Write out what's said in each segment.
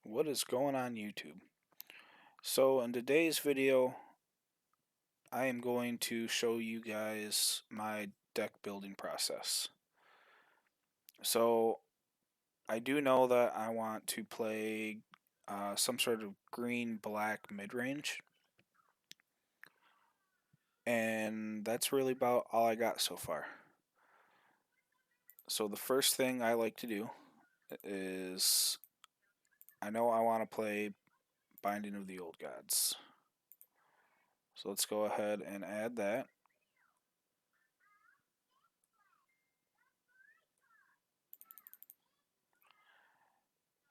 What is going on YouTube? So in today's video, I am going to show you guys my deck building process. So I do know that I want to play some sort of green-black mid-range, and that's really about all I got so far. So the first thing I like to do is I know I want to play Binding of the Old Gods. So let's go ahead and add that.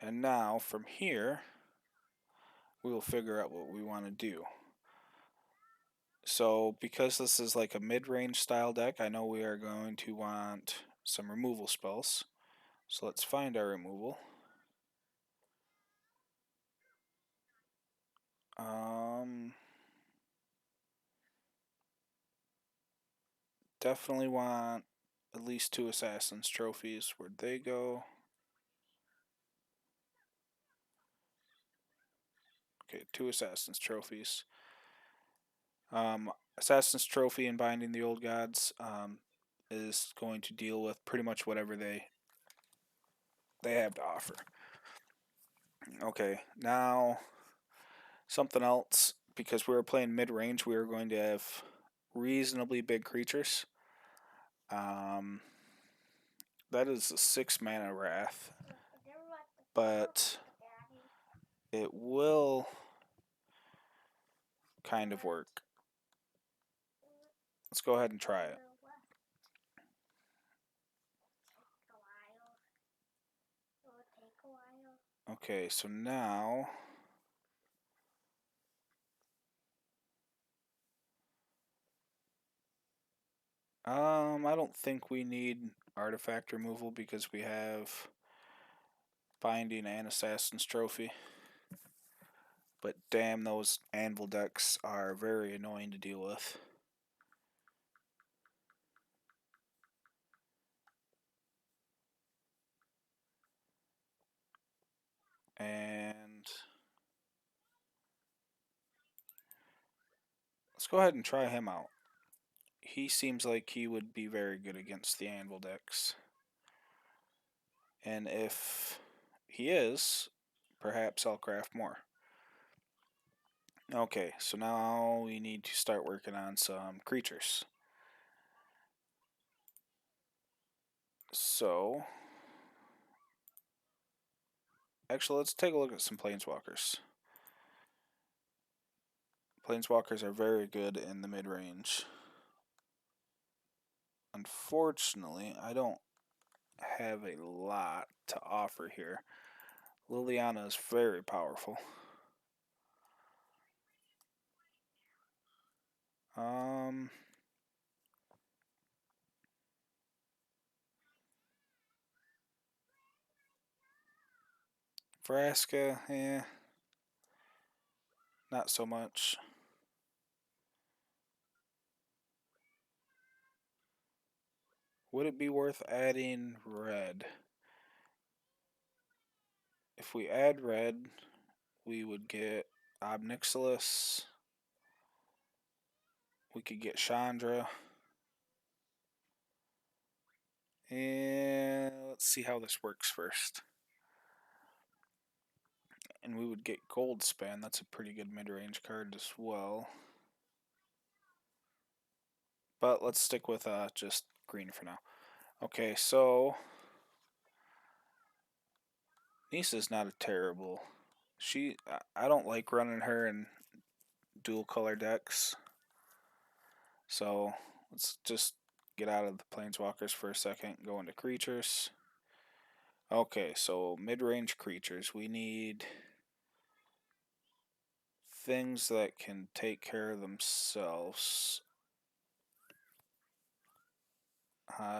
And now from here, we will figure out what we want to do. So because this is like a mid-range style deck, I know we are going to want some removal spells. So let's find our removal. Definitely want at least 2 Assassin's Trophies. Where'd they go? Okay, 2 Assassin's Trophies. Assassin's Trophy and Binding the Old Gods is going to deal with pretty much whatever they have to offer. Okay, now something else, because we were playing mid-range, we were going to have reasonably big creatures. That is a 6 mana Wrath, but it will kind of work. Let's go ahead and try it. Okay, so now I don't think we need artifact removal because we have Binding and Assassin's Trophy. But damn, those Anvil decks are very annoying to deal with. And let's go ahead and try him out. He seems like he would be very good against the Anvil decks. And if he is, perhaps I'll craft more. Okay, so now we need to start working on some creatures. So, actually, let's take a look at some Planeswalkers. Planeswalkers are very good in the mid-range. Unfortunately, I don't have a lot to offer here. Liliana is very powerful. Vraska, not so much. Would it be worth adding red? If we add red, we would get Obnixilis. We could get Chandra. And let's see how this works first. And we would get Goldspan. That's a pretty good mid-range card as well. But let's stick with just green for now. Okay, so Nisa's not a terrible. I don't like running her in dual color decks. So let's just get out of the Planeswalkers for a second, go into creatures. Okay, so mid-range creatures. We need things that can take care of themselves.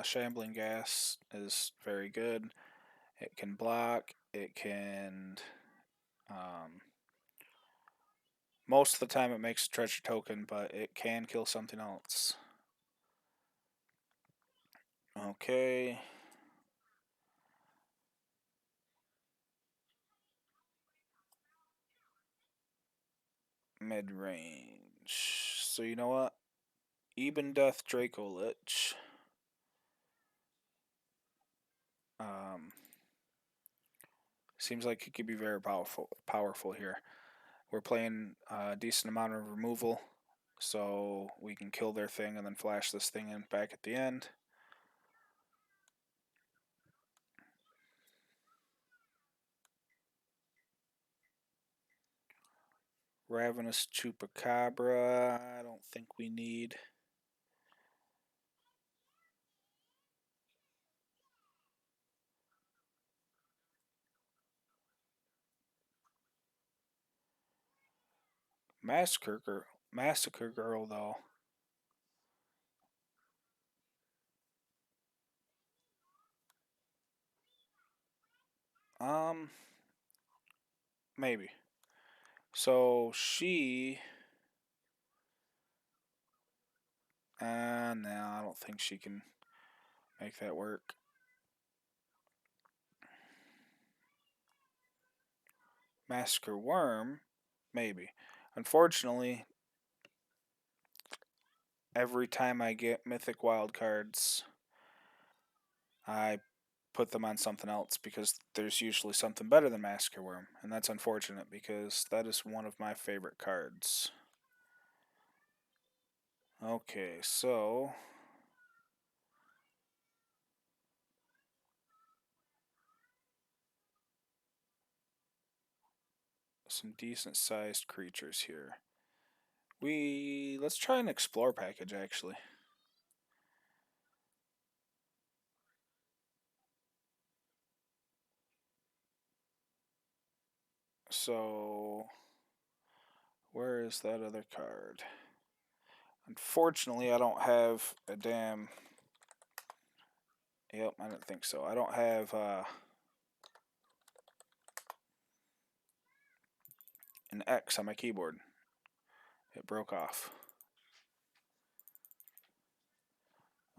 Shambling Gas is very good. It can block. It can... most of the time it makes a treasure token, but it can kill something else. Okay. mid-range. So you know what? Even Death Draco Lich. Seems like it could be very powerful here. We're playing a decent amount of removal, so we can kill their thing and then flash this thing in back at the end. Ravenous Chupacabra, I don't think we need. Massacre Girl, though. Um, maybe. So she. No, I don't think she can make that work. Massacre Worm, maybe. Unfortunately, every time I get mythic wild cards, I put them on something else because there's usually something better than Massacre Worm, and that's unfortunate because that is one of my favorite cards. Okay, so some decent sized creatures here. Let's try an explore package actually. So where is that other card? Unfortunately, I don't have a damn. Yep, I didn't think so. I don't have an X on my keyboard. It broke off.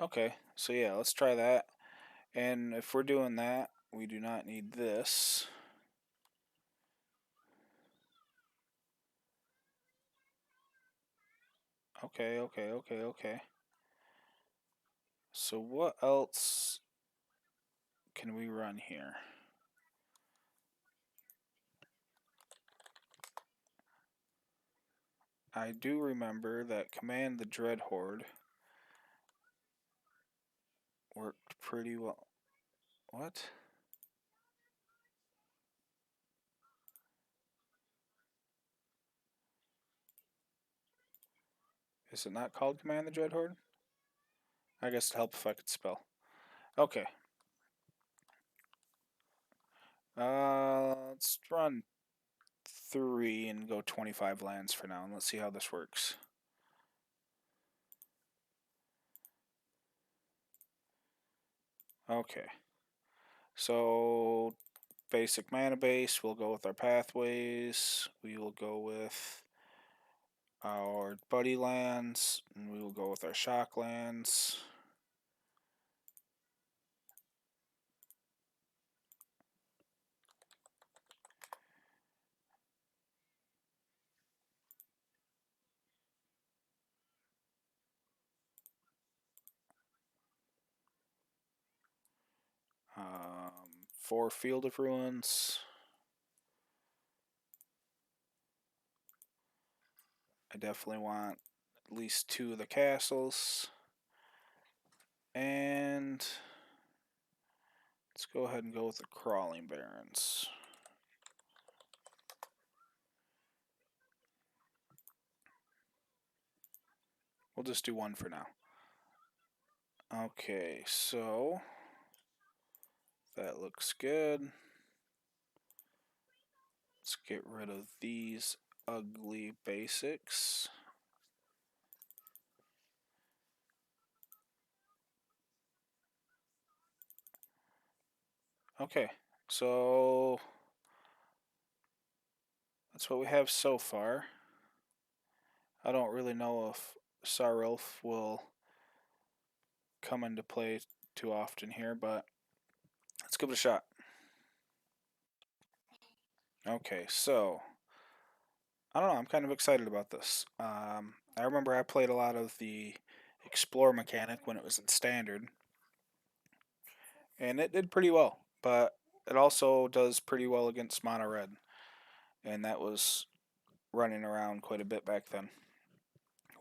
Okay, so yeah, let's try that. And if we're doing that, we do not need this. Okay. So what else can we run here? I do remember that Command the Dread Horde worked pretty well. What? Is it not called Command the Dread Horde? I guess it'd help if I could spell. Okay. Let's run 3 and go 25 lands for now, and let's see how this works. Okay. So, basic mana base, we'll go with our pathways. We will go with our buddy lands, and we will go with our shock lands. Um, 4 Field of Ruins. I definitely want at least 2 of the castles. And let's go ahead and go with the Crawling Barrens. We'll just do 1 for now. Okay, so that looks good. Let's get rid of these ugly basics. Okay, so that's what we have so far. I don't really know if Sarulf will come into play too often here, but let's give it a shot. Okay, so I don't know. I'm kind of excited about this. I remember I played a lot of the Explore mechanic when it was in Standard, and it did pretty well. But it also does pretty well against Mono Red, and that was running around quite a bit back then.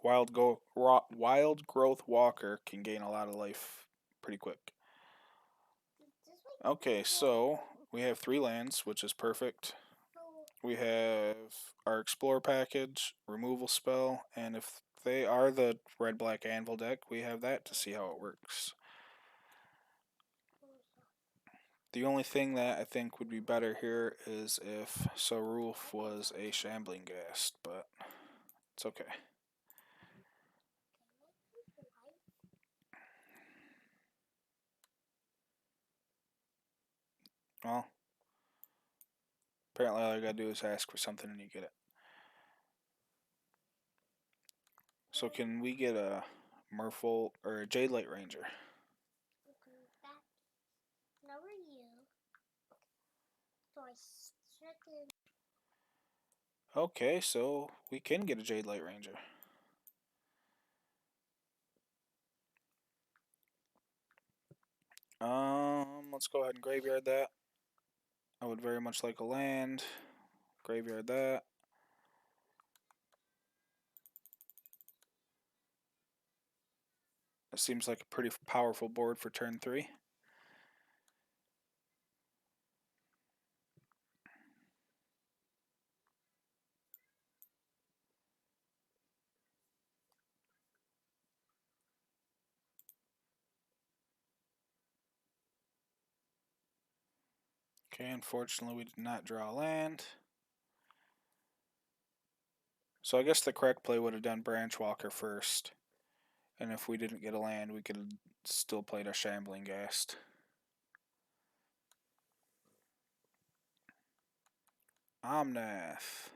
Wild Growth Walker can gain a lot of life pretty quick. Okay, so we have 3 lands, which is perfect. We have our Explore package, removal spell, and if they are the red black anvil deck, we have that to see how it works. The only thing that I think would be better here is if Sorulf was a Shambling Ghast, but it's okay. Well, apparently all you gotta do is ask for something and you get it. So can we get a Merfolk or a Jade Light Ranger? Okay, so we can get a Jade Light Ranger. Let's go ahead and graveyard that. I would very much like a land. Graveyard that. It seems like a pretty powerful board for turn 3. Okay, unfortunately we did not draw a land. So I guess the correct play would have done Branch Walker first. And if we didn't get a land, we could have still played a Shambling Ghast. Omnath.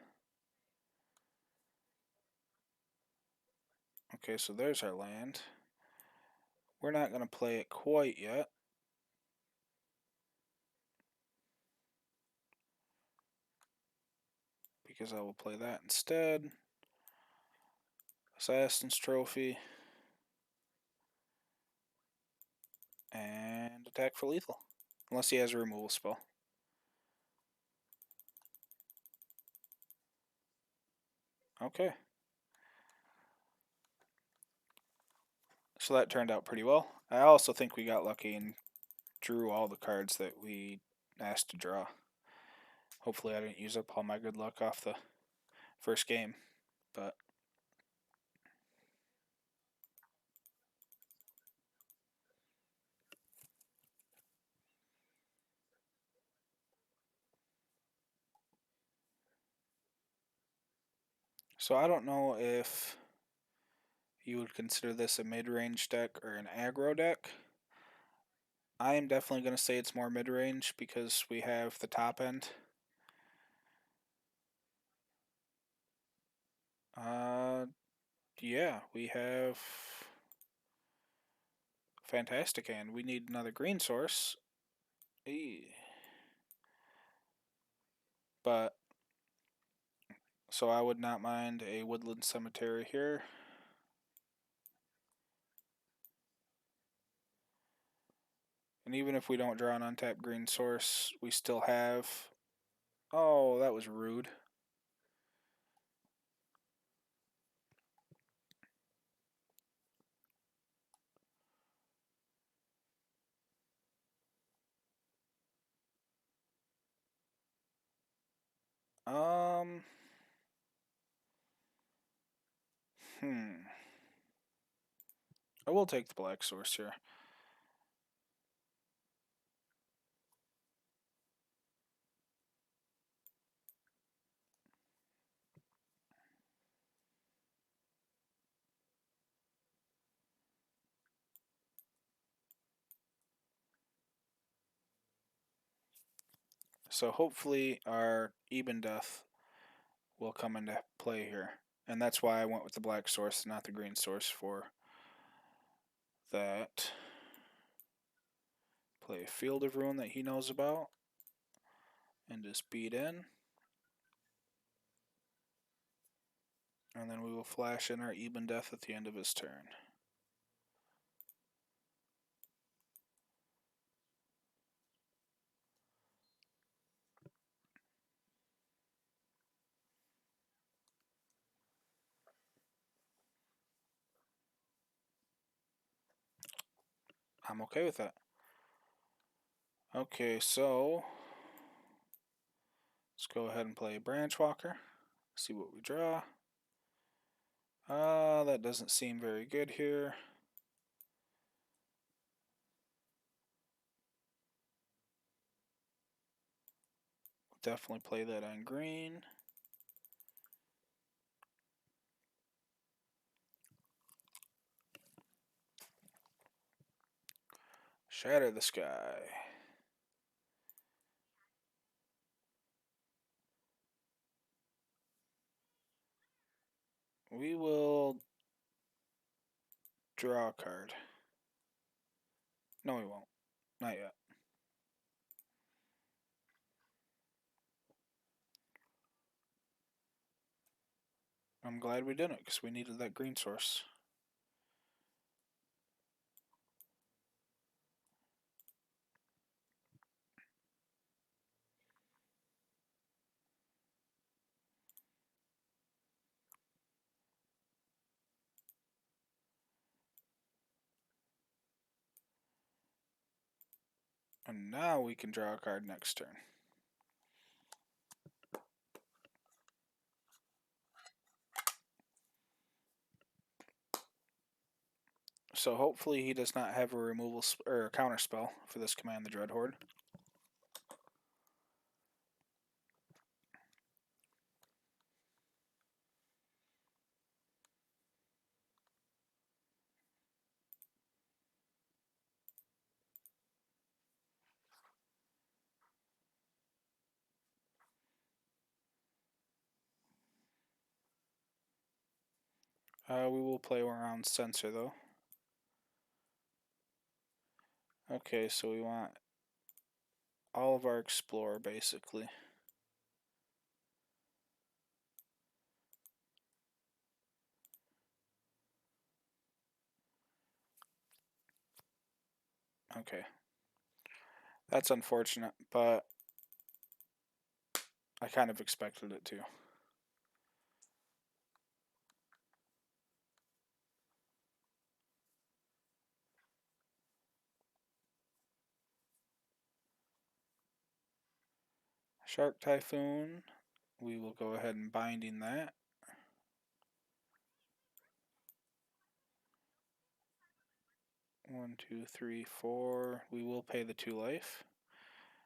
Okay, so there's our land. We're not going to play it quite yet. Because I will play that instead. Assassin's Trophy. And attack for lethal. Unless he has a removal spell. Okay. So that turned out pretty well. I also think we got lucky and drew all the cards that we asked to draw. Hopefully I didn't use up all my good luck off the first game. But so I don't know if you would consider this a mid-range deck or an aggro deck. I am definitely going to say it's more mid-range because we have the top end. Yeah, we have fantastic hand. We need another green source. But so I would not mind a woodland cemetery here. And even if we don't draw an untapped green source, we still have. Oh, that was rude. Um. Hmm. I will take the black source here. So hopefully our even death will come into play here. And that's why I went with the black source, not the green source for that. Play a Field of Ruin that he knows about. And just beat in. And then we will flash in our Even Death at the end of his turn. I'm okay with that. Okay, so let's go ahead and play Branchwalker. See what we draw. That doesn't seem very good here. Definitely play that on green. Shatter the Sky. We will draw a card. No, we won't. Not yet. I'm glad we didn't, because we needed that green source. And now we can draw a card next turn. So hopefully he does not have a removal or a counter spell for this command, the Dread Horde. We will play around Censor though. Okay, so we want all of our Explorer basically. Okay. That's unfortunate, but I kind of expected it to. Shark Typhoon. We will go ahead and binding that. One, two, three, four. We will pay the 2 life,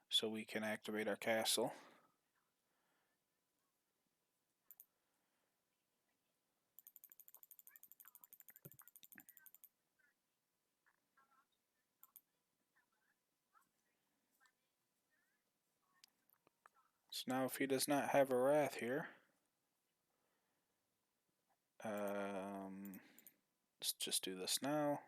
so we can activate our castle. So now if he does not have a Wrath here, let's just do this now.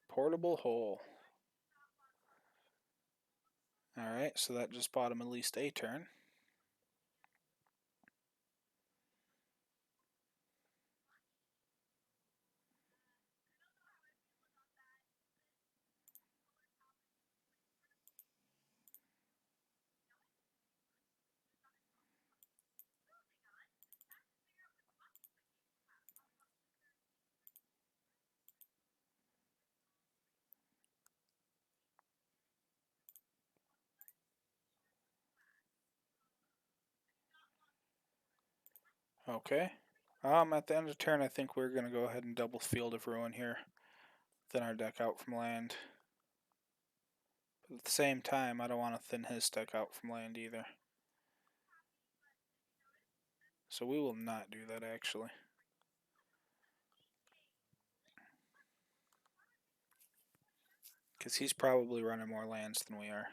Portable Hole. Alright, so that just bought him at least a turn. Okay. At the end of turn, I think we're going to go ahead and double Field of Ruin here. Thin our deck out from land. But at the same time, I don't want to thin his deck out from land either. So we will not do that, actually. Because he's probably running more lands than we are.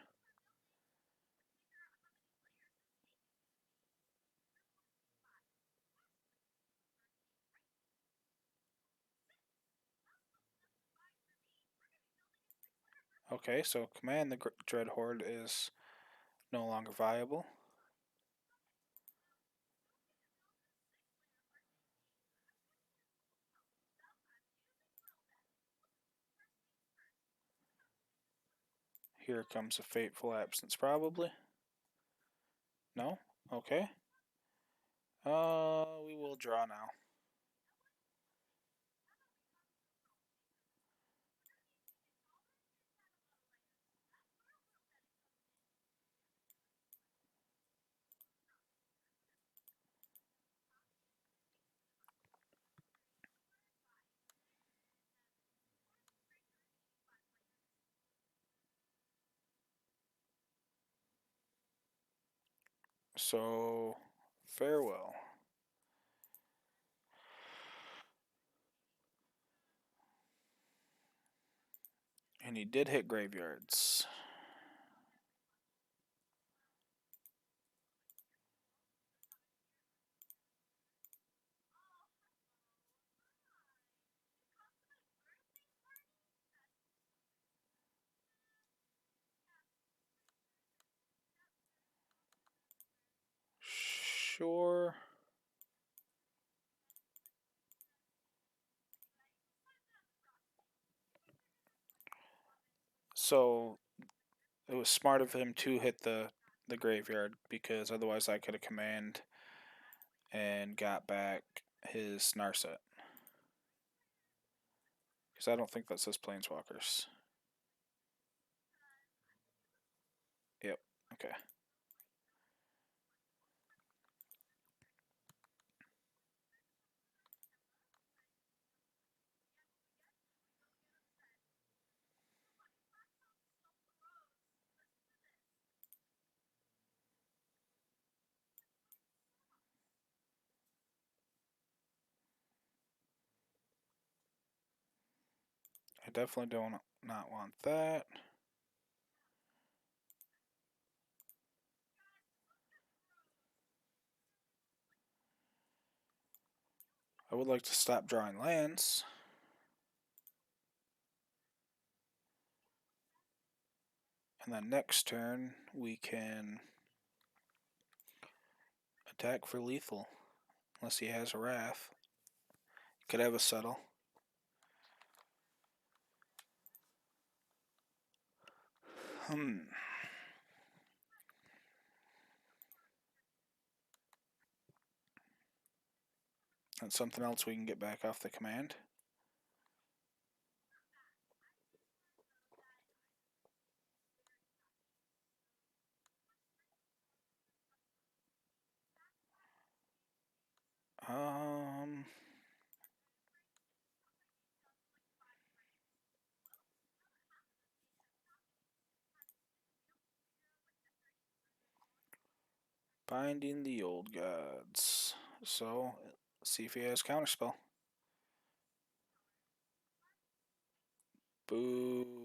Okay, so command the Dread Horde is no longer viable. Here comes a Fateful Absence, probably. No? Okay. We will draw now. So, farewell. And he did hit graveyards. Sure. So, it was smart of him to hit the graveyard because otherwise I could have command and got back his Narset. Because I don't think that says Planeswalkers. Yep. Okay. I definitely don't not want that. I would like to stop drawing lands. And then next turn, we can attack for lethal. Unless he has a Wrath. Could have a Settle. Hmm. That's something else we can get back off the command. Um. Binding the Old Gods. So, see if he has Counterspell. Boo.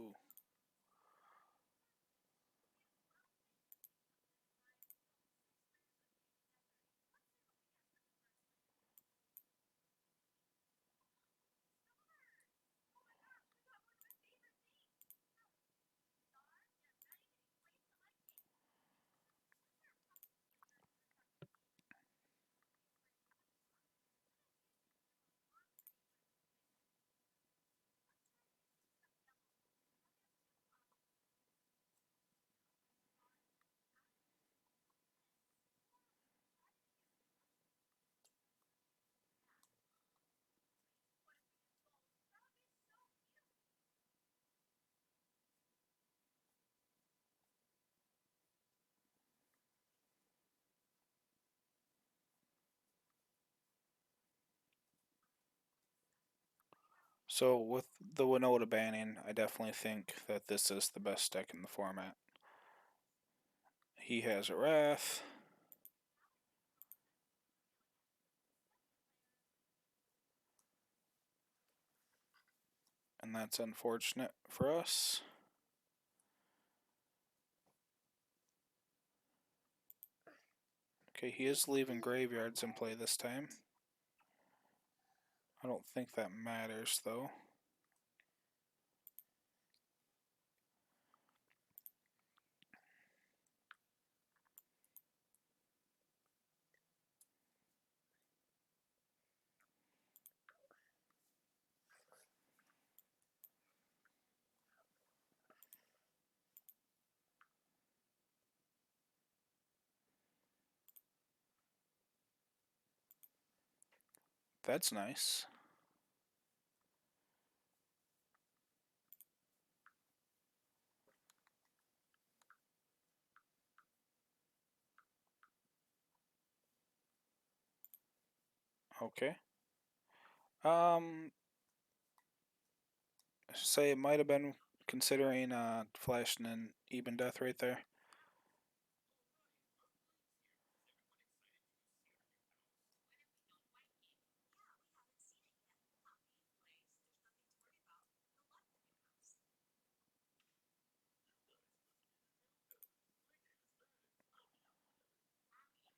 So, with the Winota banning, I definitely think that this is the best deck in the format. He has a Wrath. And that's unfortunate for us. Okay, he is leaving graveyards in play this time. I don't think that matters, though. That's nice. Okay. Um, say it might have been considering flashing an even death right there.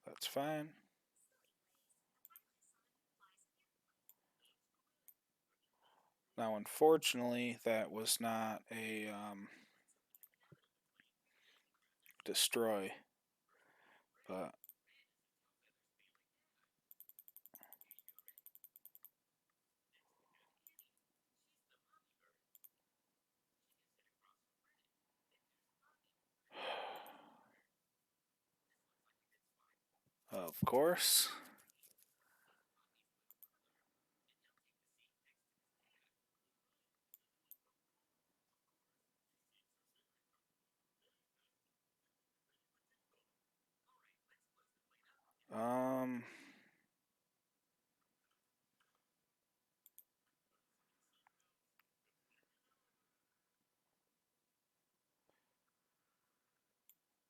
That's fine. Now, unfortunately, that was not a destroy, but of course. Um,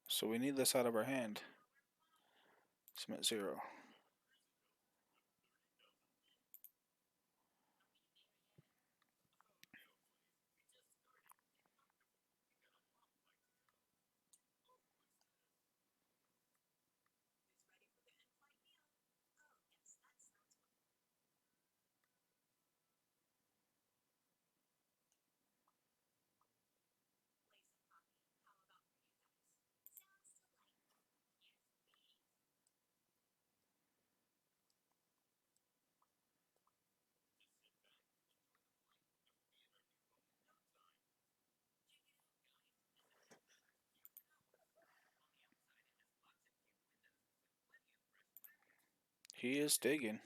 so we need this out of our hand. Submit 0. He is digging.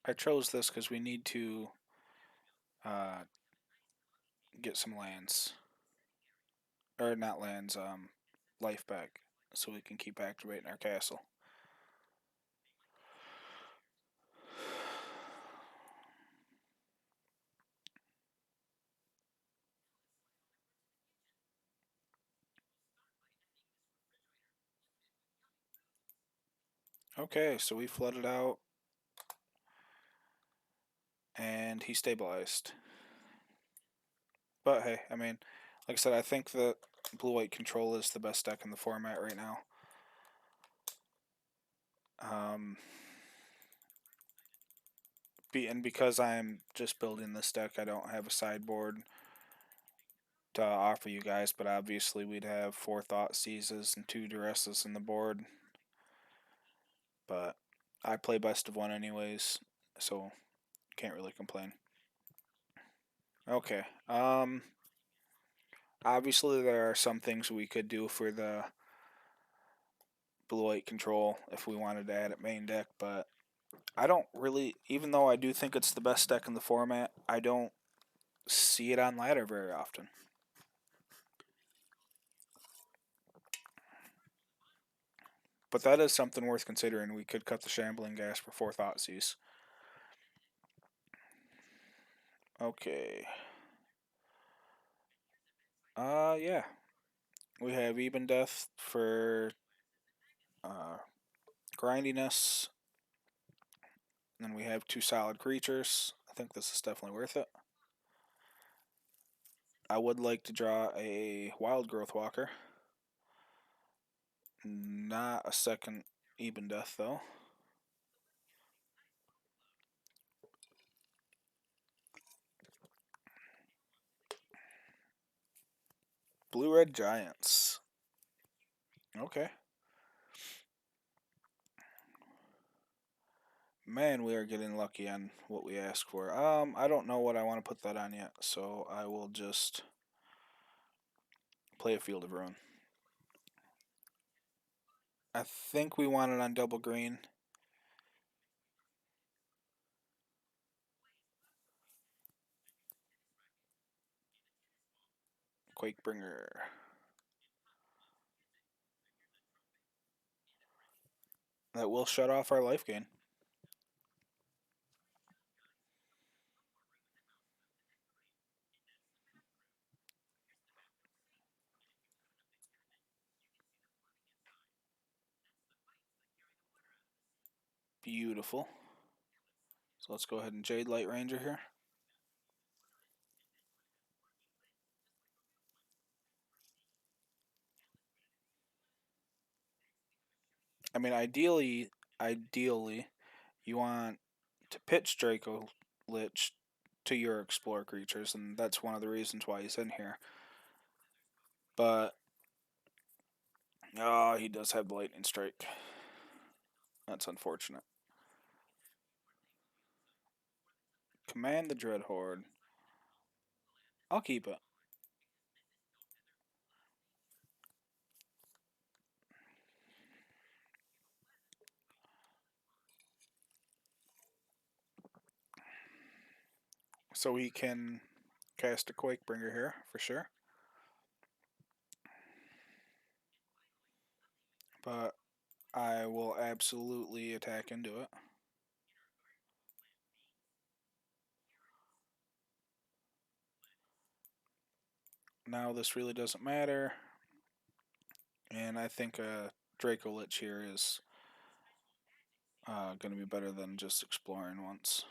I chose this because we need to uh, get some lands. Or not lands, life back. So we can keep activating our castle. Okay, so we flooded out. And he stabilized. But hey, I mean, like I said, I think that blue white control is the best deck in the format right now. Um, and because I'm just building this deck, I don't have a sideboard to offer you guys, but obviously we'd have 4 Thought Seizes and 2 Duresses in the board. But I play best of one anyways, so can't really complain. Okay. Obviously there are some things we could do for the blue white control if we wanted to add it main deck, but I don't really, even though I do think it's the best deck in the format, I don't see it on ladder very often. But that is something worth considering. We could cut the shambling gas for 4 Thoughtseize. Okay. Yeah. We have Even Death for uh, grindiness. And then we have two solid creatures. I think this is definitely worth it. I would like to draw a Wild Growth Walker. Not a second Even Death, though. Blue Red Giants. Okay. Man, we are getting lucky on what we ask for. I don't know what I want to put that on yet, so I will just play a Field of Ruin. I think we want it on double green. Quakebringer. That will shut off our life gain. Beautiful. So let's go ahead and Jade Light Ranger here. I mean, ideally, you want to pitch Draco Lich to your Explore creatures, and that's one of the reasons why he's in here. But, oh, he does have the Lightning Strike. That's unfortunate. Command the Dread Horde. I'll keep it. So he can cast a Quakebringer here, for sure. But I will absolutely attack into it. Now this really doesn't matter. And I think Draco Lich here is going to be better than just exploring once.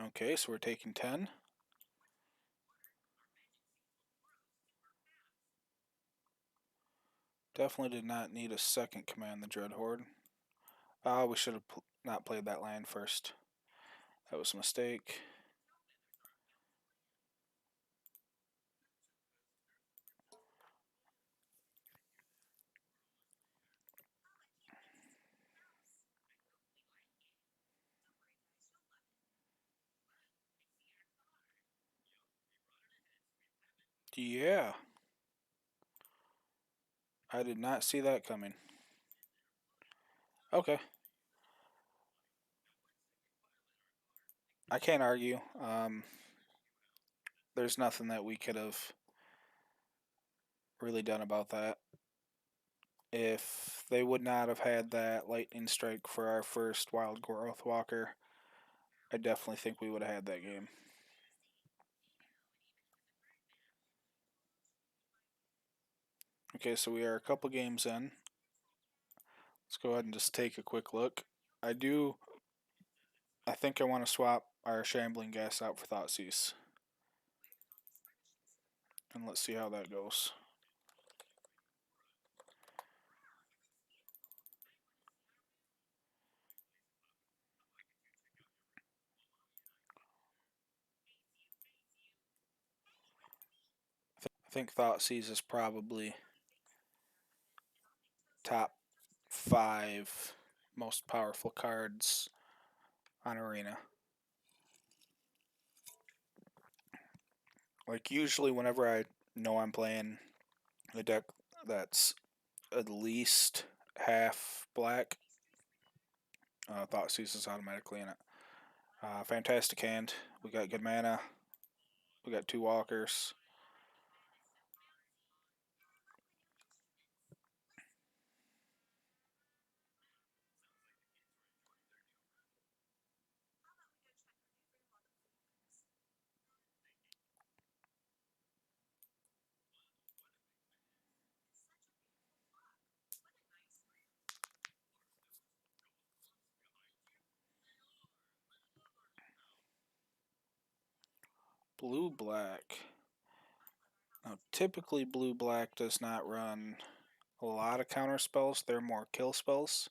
Okay, so we're taking 10. Definitely did not need a second Command the Dread Horde. We should have not played that land first. That was a mistake. Yeah. I did not see that coming. Okay. I can't argue. There's nothing that we could have really done about that. If they would not have had that lightning strike for our first Wild Growth Walker, I definitely think we would have had that game. Okay, so we are a couple games in. Let's go ahead and just take a quick look. I think I want to swap our Shambling Gas out for Thoughtseize. And let's see how that goes. I think Thoughtseize is probably top 5 most powerful cards on Arena. Like, usually, whenever I know I'm playing a deck that's at least half black, Thoughtseize is automatically in it. Fantastic hand. We got good mana. We got 2 walkers. Blue-black. Now, typically blue-black does not run a lot of counter spells. They're more kill spells.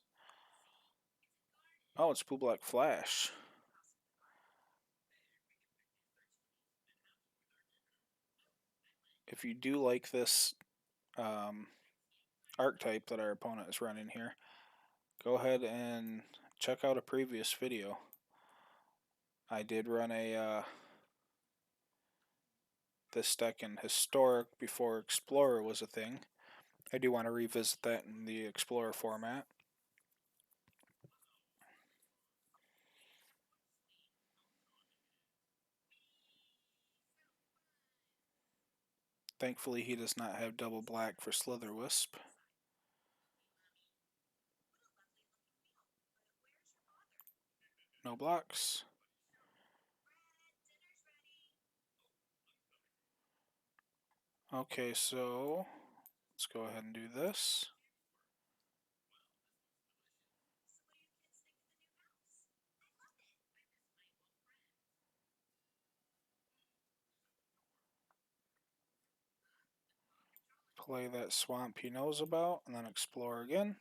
Oh, it's blue-black flash. If you do like this archetype that our opponent is running here, go ahead and check out a previous video. I did run this deck in Historic before Explorer was a thing. I do want to revisit that in the Explorer format. Thankfully, he does not have double black for Slitherwisp. No blocks. Okay, so let's go ahead and do this. Play that swamp he knows about, and then explore again.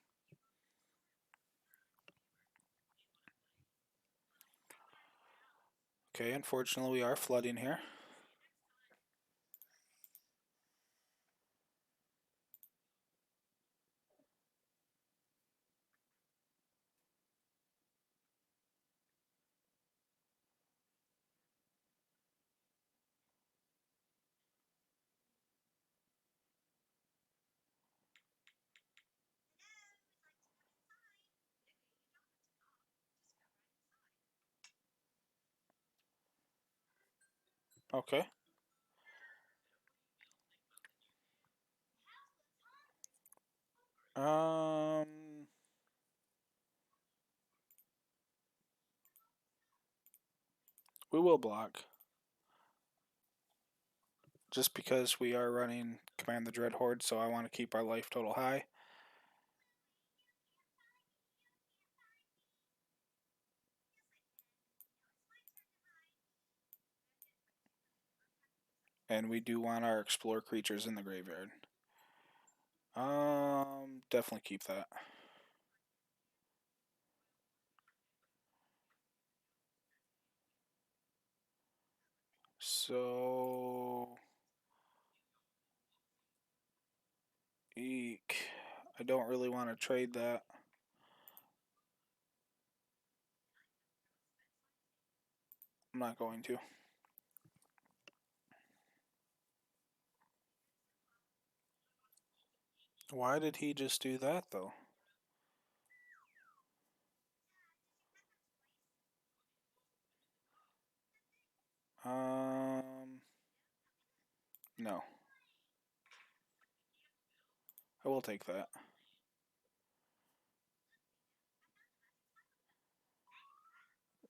Okay, unfortunately we are flooding here. Okay. We will block. Just because we are running Command the Dread Horde, so I want to keep our life total high. And we do want our Explore creatures in the graveyard. Definitely keep that. So... Eek. I don't really want to trade that. I'm not going to. Why did he just do that, though? No. I will take that.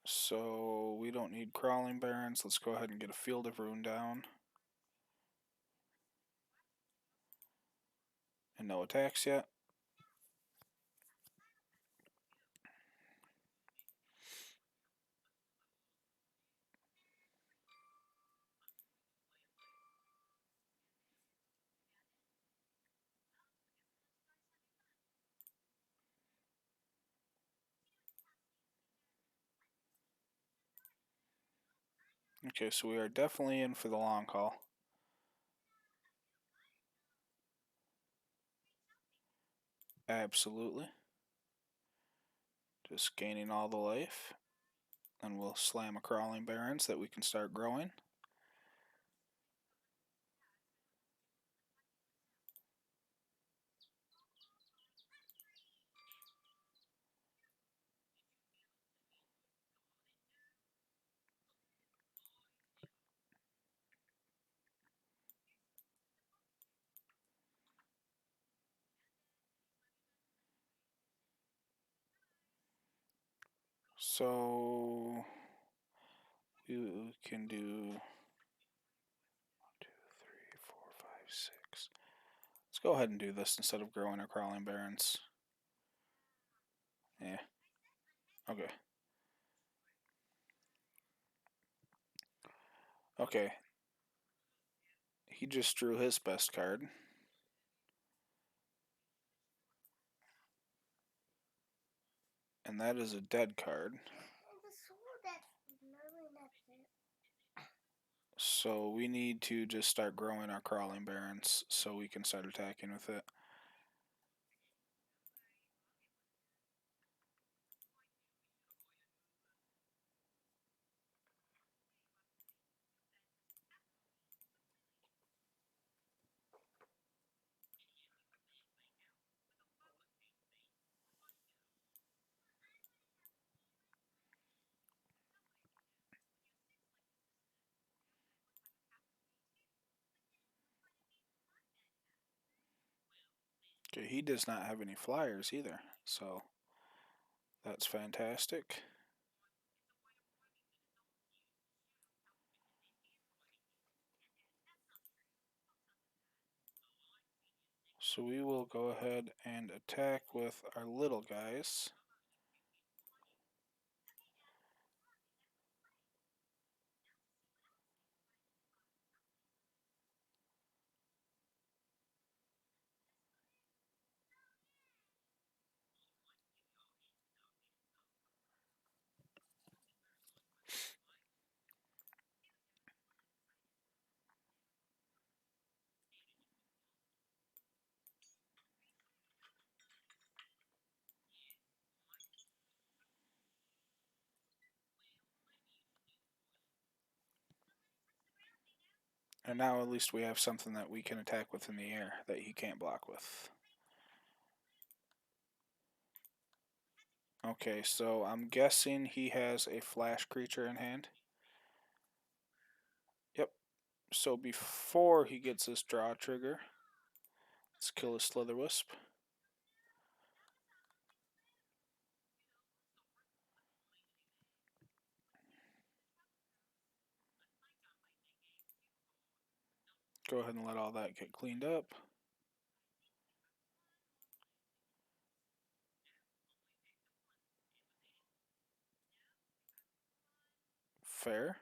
So, we don't need Crawling Barrens. Let's go ahead and get a Field of Ruin down. And no attacks yet. Okay, so we are definitely in for the long haul. Absolutely. Just gaining all the life. Then we'll slam a Crawling Baron so that we can start growing. So we can do 1, 2, 3, 4, 5, 6. Let's go ahead and do this instead of growing our Crawling Barons. Yeah. Okay. Okay. He just drew his best card. And that is a dead card. So we need to just start growing our crawling barrens so we can start attacking with it. Okay, he does not have any flyers either, so that's fantastic. So we will go ahead and attack with our little guys. And now at least we have something that we can attack with in the air that he can't block with. Okay, so I'm guessing he has a flash creature in hand. Yep. So before he gets his draw trigger, let's kill his Slitherwisp. Go ahead and let all that get cleaned up. Fair.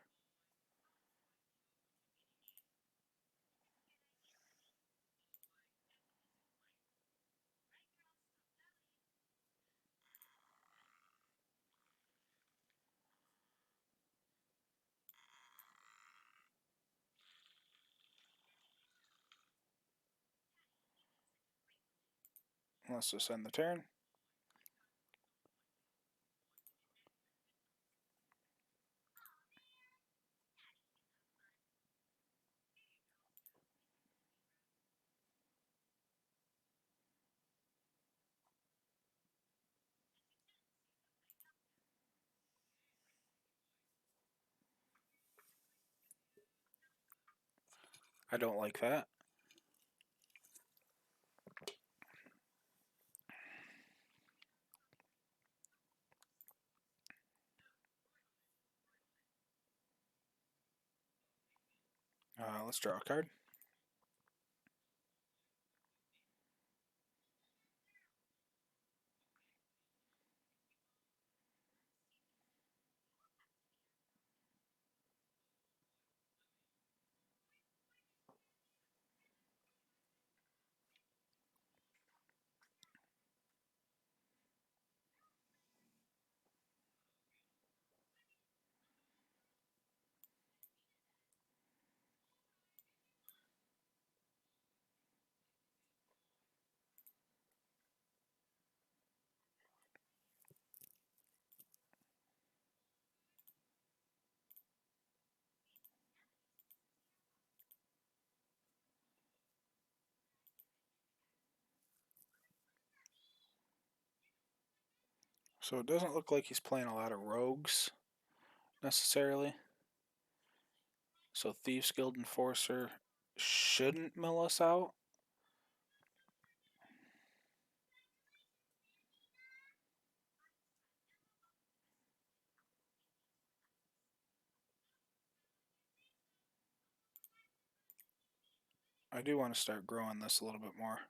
Let's just end the turn. I don't like that. Let's draw a card. So it doesn't look like he's playing a lot of rogues necessarily. So Thieves Guild Enforcer shouldn't mill us out. I do want to start growing this a little bit more.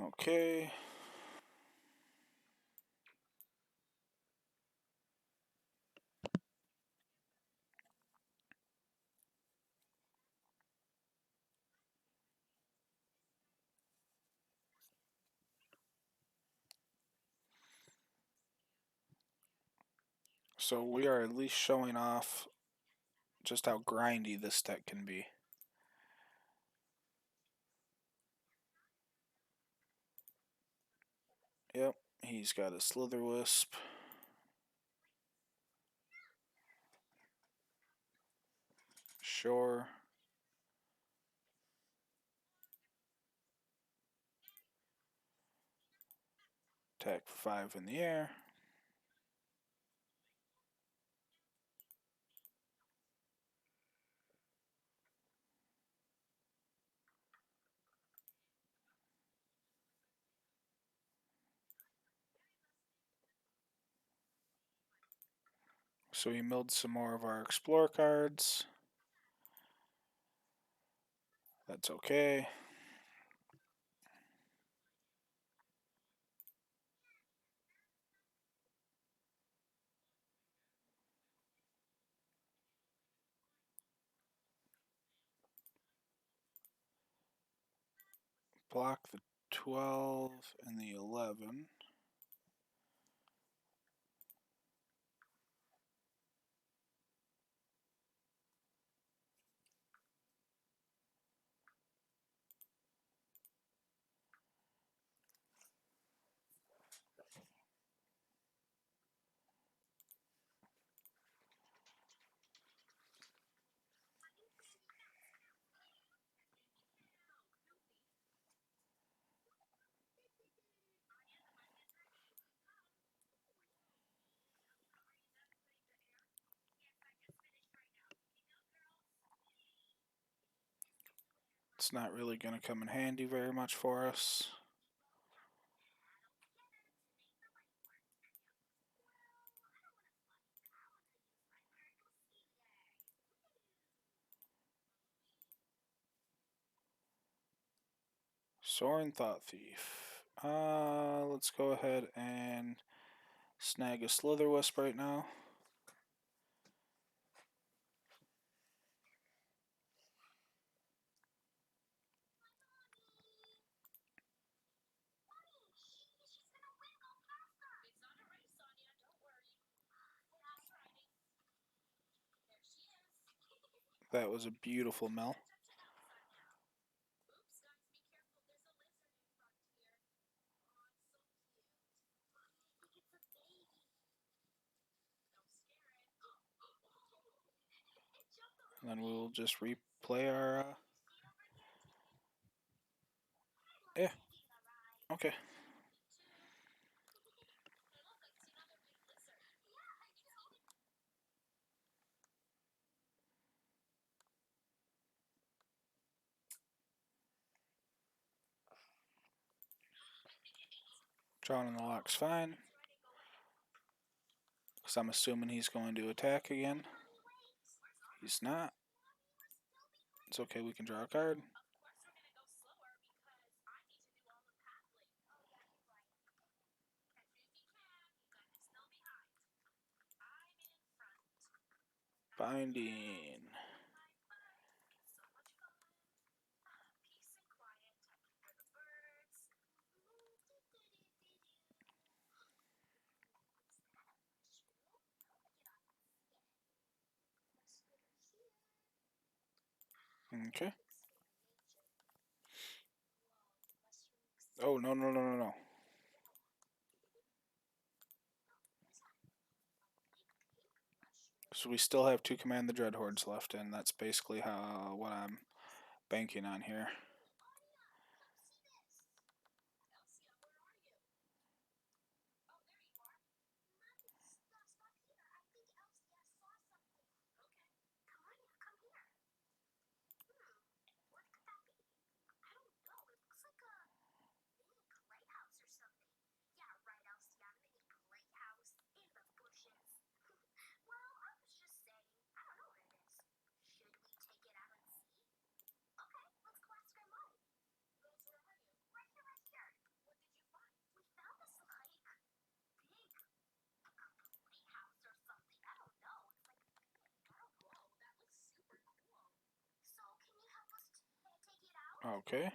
Okay. So we are at least showing off just how grindy this deck can be. Yep, he's got a Slitherwisp. Sure. Attack for 5 in the air. So we milled some more of our Explore cards. That's okay. Block the 12 and the 11. It's not really going to come in handy very much for us. Soaring Thought Thief. Let's go ahead and snag a Slitherwisp right now. That was a beautiful mill. And then we'll just replay our... Yeah. Okay. Drawing in the lock's fine. Because I'm assuming he's going to attack again. He's not. It's okay, we can draw a card. Binding. Okay. Oh, no, no, no, no, no. So we still have 2 Command the Dreadhordes left, and that's basically what I'm banking on here. Okay.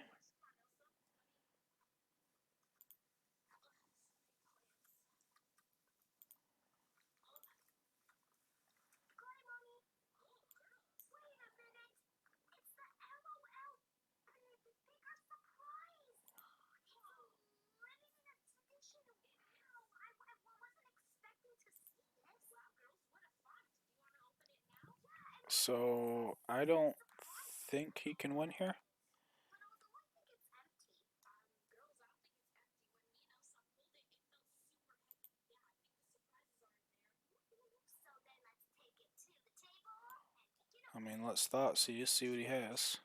So I don't think he can win here. I mean, let's thought see what he has.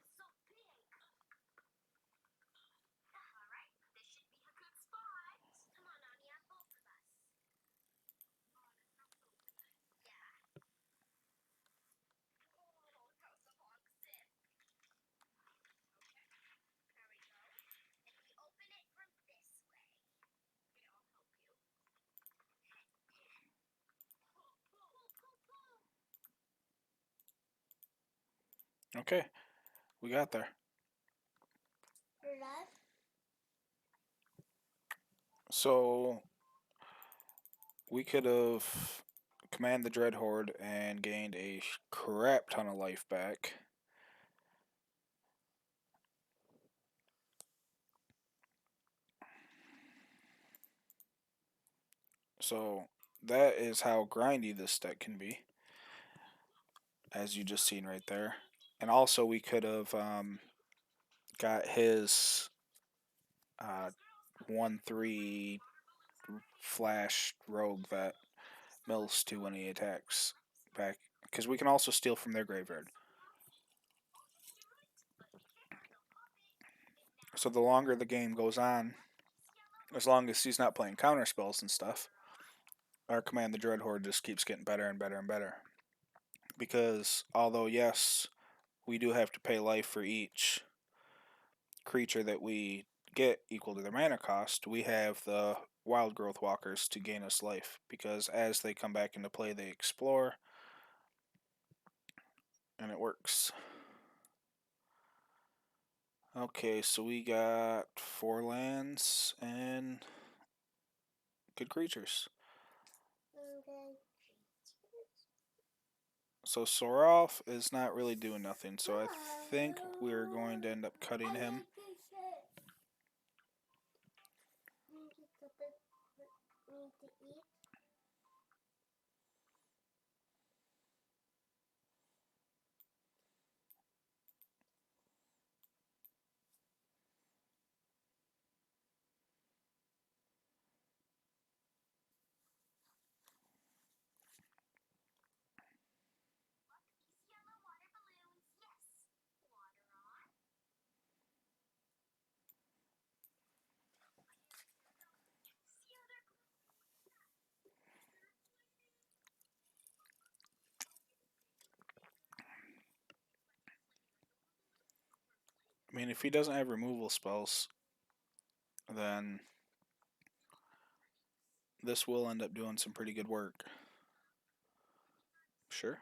Okay, we got there. So we could have command the Dread Horde and gained a crap ton of life back. So that is how grindy this deck can be, as you just seen right there. And also we could have got his uh, 1/3 flash rogue that mills 2 when he attacks back. Because we can also steal from their graveyard. So the longer the game goes on, as long as he's not playing counter spells and stuff, our command the Dread Horde just keeps getting better and better and better. Because although yes, we do have to pay life for each creature that we get equal to their mana cost, we have the wild growth walkers to gain us life. Because as they come back into play, they explore, and it works. Okay, so we got 4 lands and good creatures. So Soroth is not really doing nothing, so I think we're going to end up cutting him. I mean, if he doesn't have removal spells, then this will end up doing some pretty good work. Sure.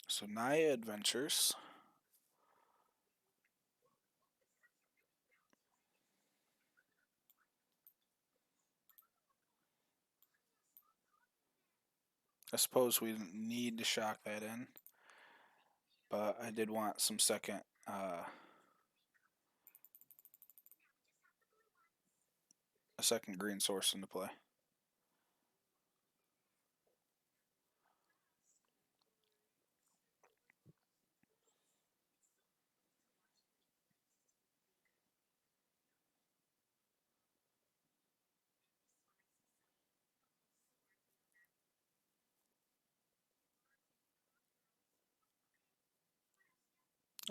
So Naya Adventures. I suppose we didn't need to shock that in, but I did want some second a second green source into play.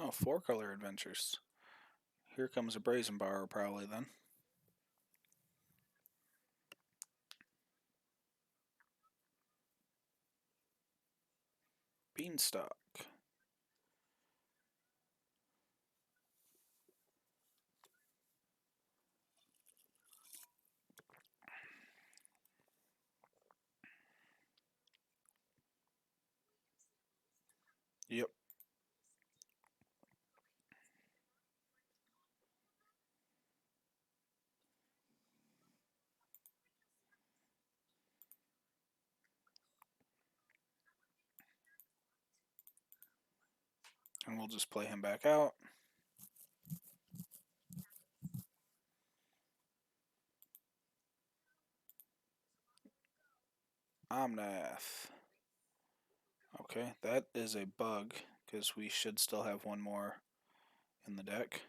Oh, 4-color adventures. Here comes a Brazen Borrower probably then. Beanstalk. Yep. And we'll just play him back out. Omnath. Okay, that is a bug, because we should still have one more in the deck.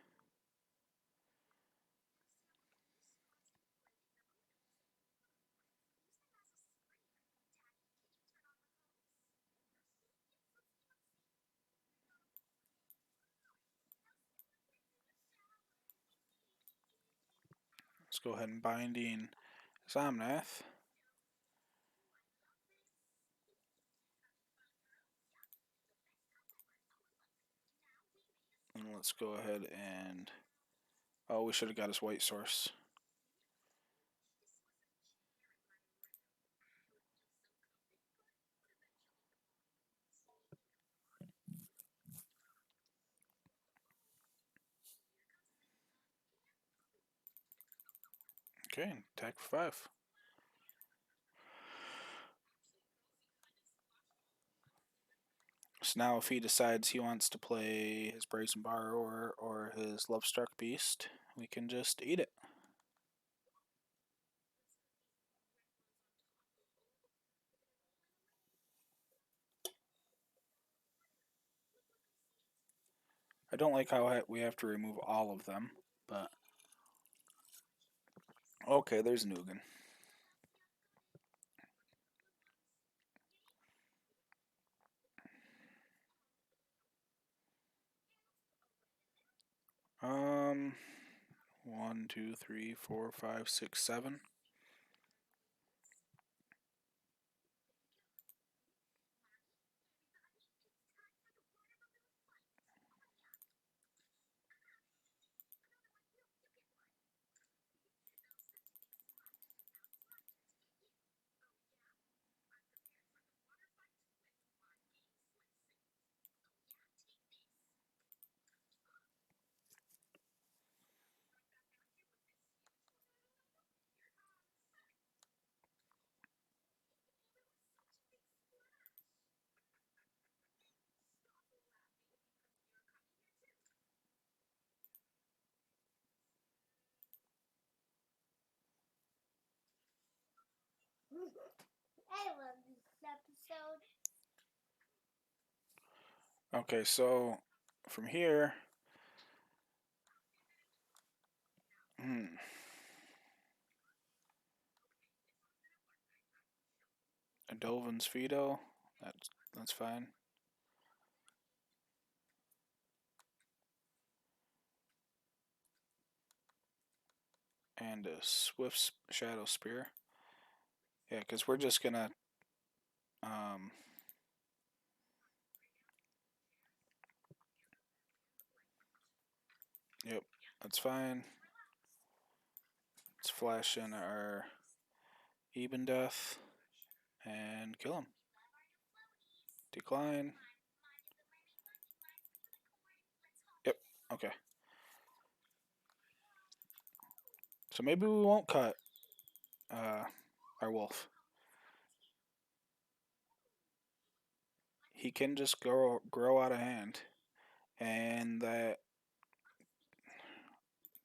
Let's go ahead and binding Somnath. And let's go ahead and... Oh, we should have got his white source. Okay, attack for 5. So now if he decides he wants to play his Brazen Borrower or his Lovestruck Beast, we can just eat it. I don't like how we have to remove all of them, but... Okay, there's Nugan. Um, 1, 2, 3, 4, 5, 6, 7. I love this episode. Okay, so from here... A Dolvin's Fido. That's fine. And a Swift Shadow Spear. Yeah, because we're just gonna... Yep, that's fine. Let's flash in our Eben Death and kill him. Decline. Yep, okay. So maybe we won't cut our wolf. He can just grow out of hand. And that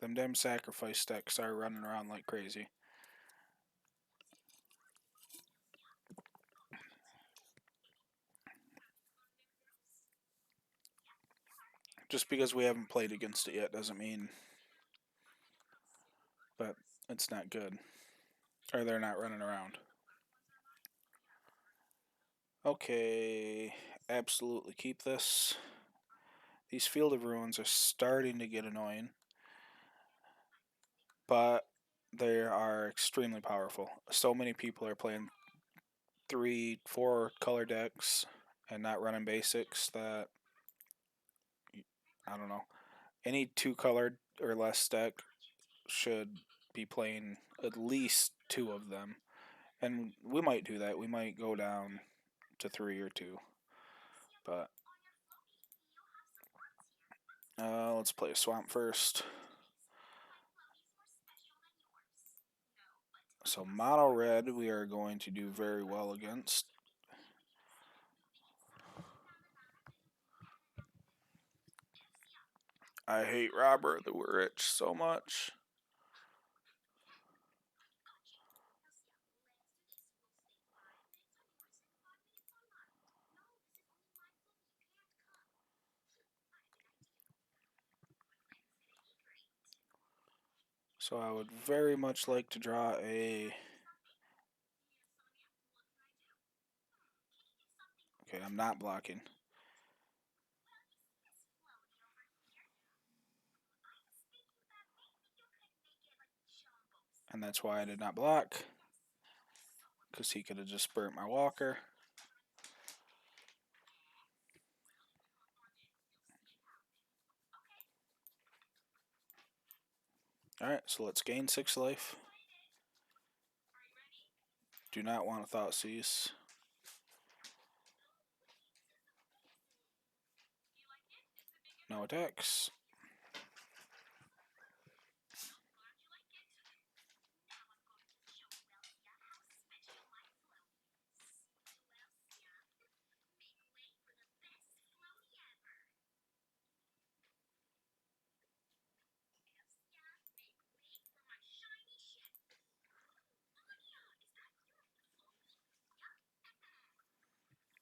them damn sacrifice decks are running around like crazy. Just because we haven't played against it yet doesn't mean that it's not good. Or they're not running around. Okay, absolutely keep this. These Field of Ruins are starting to get annoying, but they are extremely powerful. So many people are playing 3, 4 color decks and not running basics that, I don't know, any 2 colored or less deck should be playing at least 2 of them. And we might do that. We might go down to 3 or 2. But Let's play a swamp first. So mono red we are going to do very well against. I hate Robert the Rich so much. So I would very much like to draw a... Okay, I'm not blocking. And that's why I did not block. Because he could have just burnt my walker. Alright, so let's gain 6 life. Do not want to Thoughtseize. No attacks.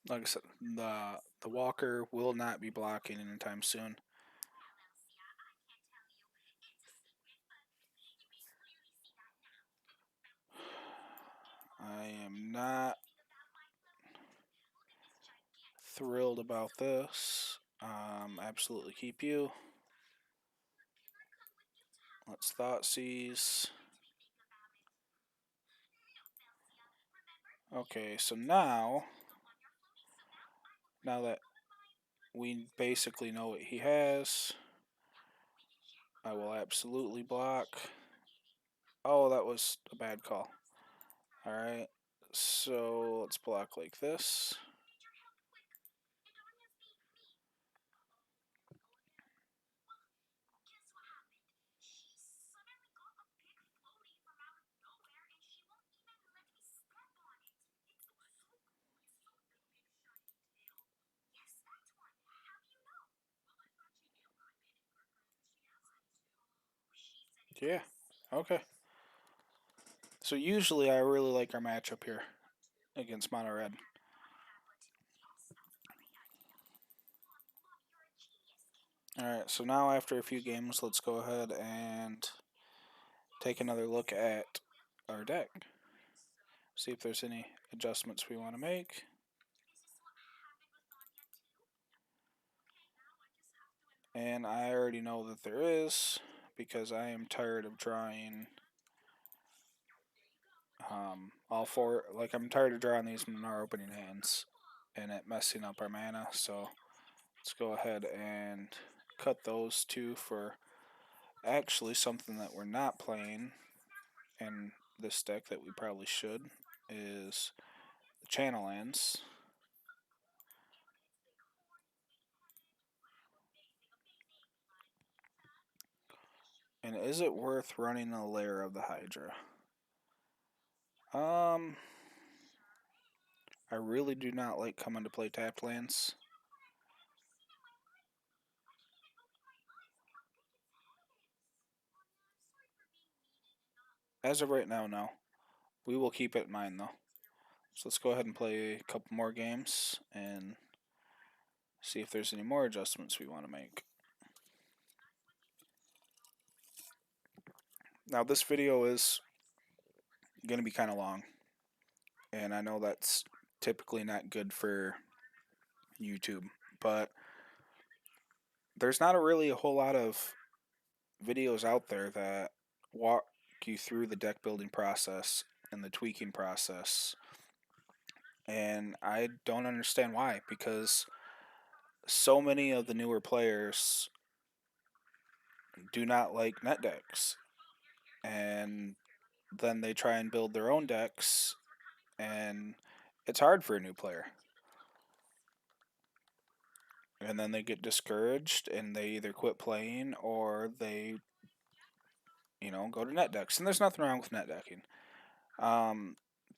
Like I said, the walker will not be blocking anytime soon. I am not thrilled about this. Absolutely keep you. Let's Thoughtseize. Okay, so now that we basically know what he has, I will absolutely block. Oh, that was a bad call. Alright, so let's block like this. Yeah, okay. So usually I really like our matchup here against Mono Red. Alright, so now after a few games, let's go ahead and take another look at our deck. See if there's any adjustments we want to make. And I already know that there is, because I am tired of drawing all four. Like, I'm tired of drawing these in our opening hands and it messing up our mana. So let's go ahead and cut those two for actually something that we're not playing in this deck that we probably should is the channel lands. And is it worth running a layer of the Hydra? I really do not like coming to play tapped lands. As of right now, no. We will keep it in mind, though. So let's go ahead and play a couple more games and see if there's any more adjustments we want to make. Now, this video is going to be kind of long, and I know that's typically not good for YouTube, but there's not really a whole lot of videos out there that walk you through the deck building process and the tweaking process, and I don't understand why, because so many of the newer players do not like net decks, and then they try and build their own decks, and it's hard for a new player. and then they get discouraged and they either quit playing or they, go to net decks. And there's nothing wrong with net decking. Um,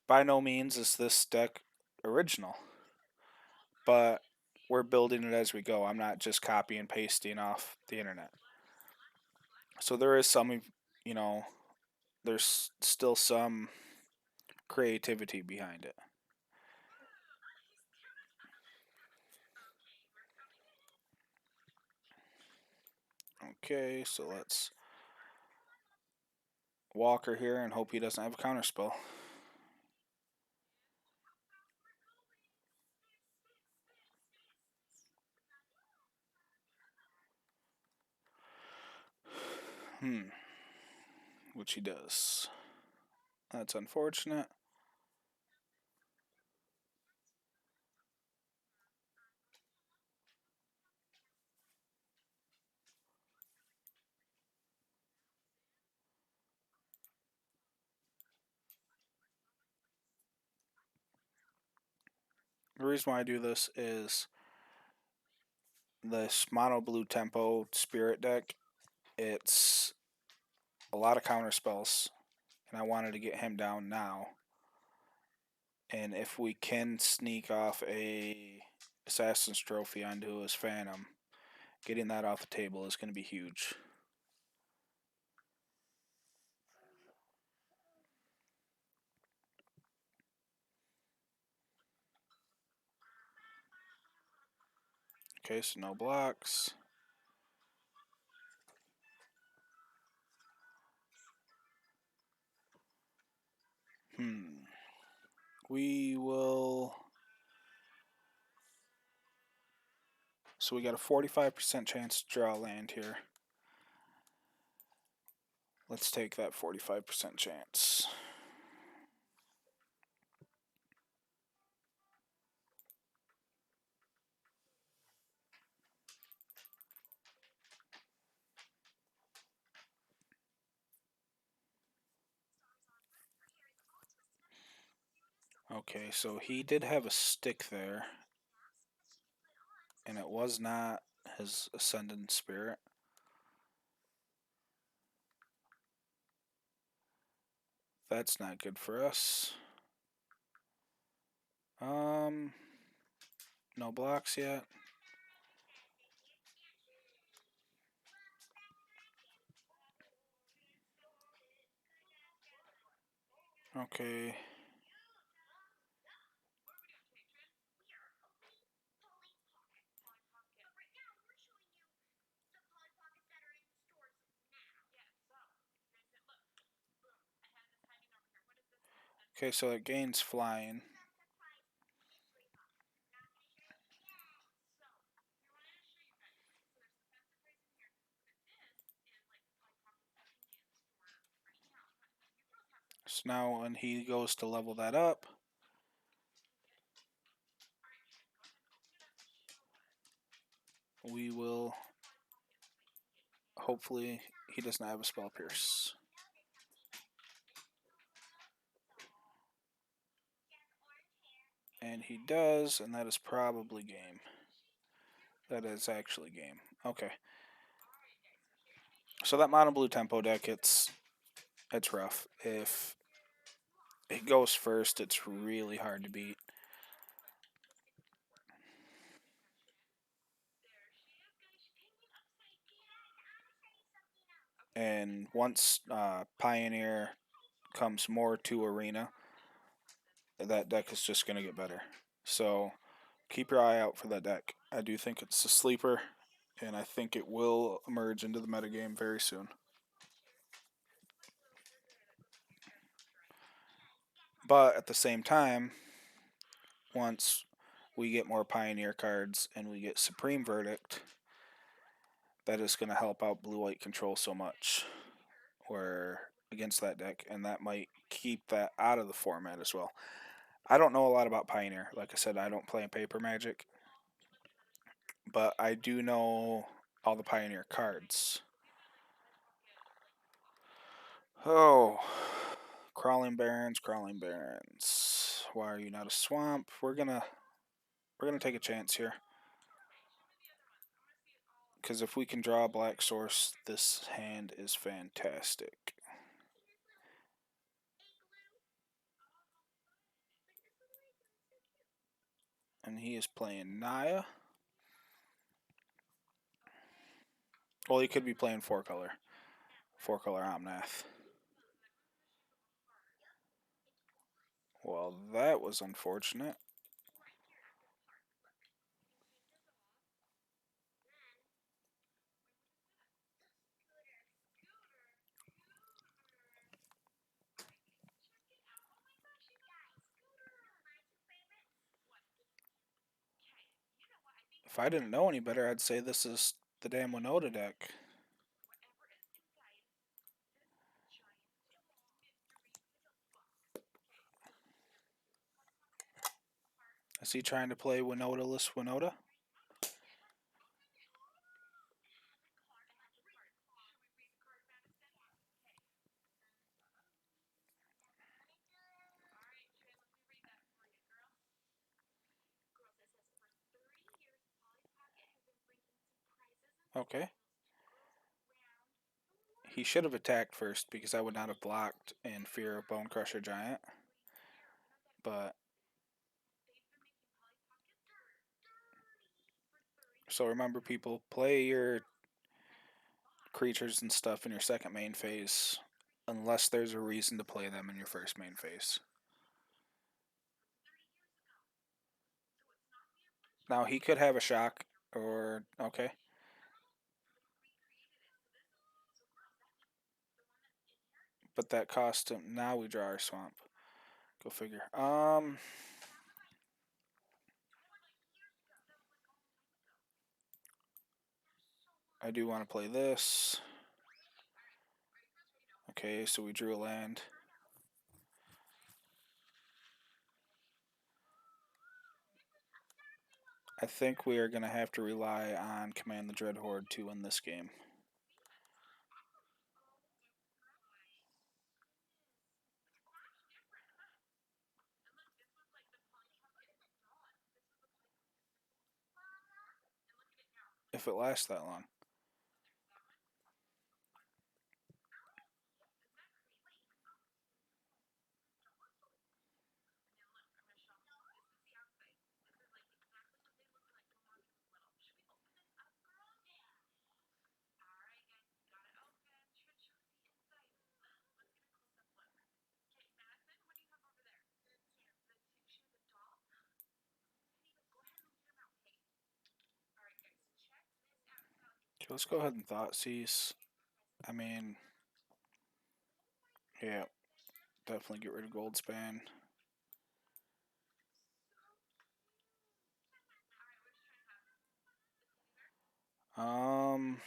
by no means is this deck original, but we're building it as we go. I'm not just copy and pasting off the internet. So there is some, you know, there's still some creativity behind it. Okay, so let's Walker here and hope he doesn't have a counter spell. Which he does. That's unfortunate. The reason why I do this is this mono blue tempo spirit deck. It's a lot of counter spells, and I wanted to get him down now. And if we can sneak off a Assassin's Trophy onto his Phantom, getting that off the table is going to be huge. Okay, so no blocks. We will. So we got a 45% chance to draw land here. Let's take that 45% chance. Okay, so he did have a stick there, and it was not his Ascendant Spirit. That's not good for us. No blocks yet. Okay. Okay, so it gains flying. So now when he goes to level that up, we will hopefully he does not have a spell pierce. And he does, and that is probably game. That is actually game. Okay. So that mono blue tempo deck, it's rough. If it goes first, it's really hard to beat. And once Pioneer comes more to Arena, that deck is just going to get better. So keep your eye out for that deck. I do think it's a sleeper, and I think it will emerge into the metagame very soon. But at the same time, once we get more Pioneer cards and we get Supreme Verdict, that is going to help out Blue White Control so much. Where against that deck, and that might keep that out of the format as well. I don't know a lot about Pioneer. Like I said, I don't play in Paper Magic, but I do know all the Pioneer cards. Oh, Crawling Barrens, Crawling Barrens. Why are you not a swamp? We're gonna take a chance here. Because if we can draw a black source, this hand is fantastic. And he is playing Naya. Well, he could be playing four color Omnath. Well, that was unfortunate. If I didn't know any better, I'd say this is the damn Winota deck. Is he trying to play Winota-less Winota? Okay. He should have attacked first because I would not have blocked in fear of Bone Crusher Giant. But so remember, people, play your creatures and stuff in your second main phase unless there's a reason to play them in your first main phase. Now he could have a shock or okay. But that cost him. Now we draw our swamp. Go figure. I do want to play this. Okay, so we drew a land. I think we are going to have to rely on Command the Dreadhorde to win this game. If it lasts that long. Okay, let's go ahead and Thoughtseize. I mean, yeah, definitely get rid of Goldspan. Um,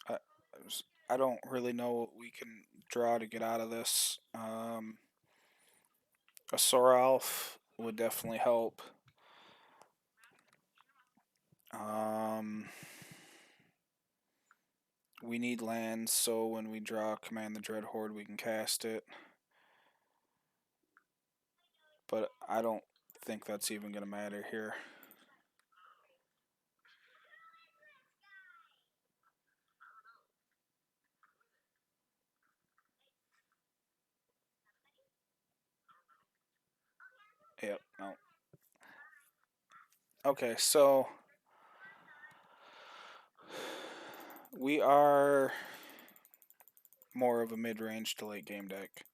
I, I don't really know what we can draw to get out of this. A Soralf would definitely help. Um, we need lands, so when we draw Command the Dreadhorde, we can cast it. But I don't think that's even going to matter here. Yep, no. Okay, so we are more of a mid-range to late game deck.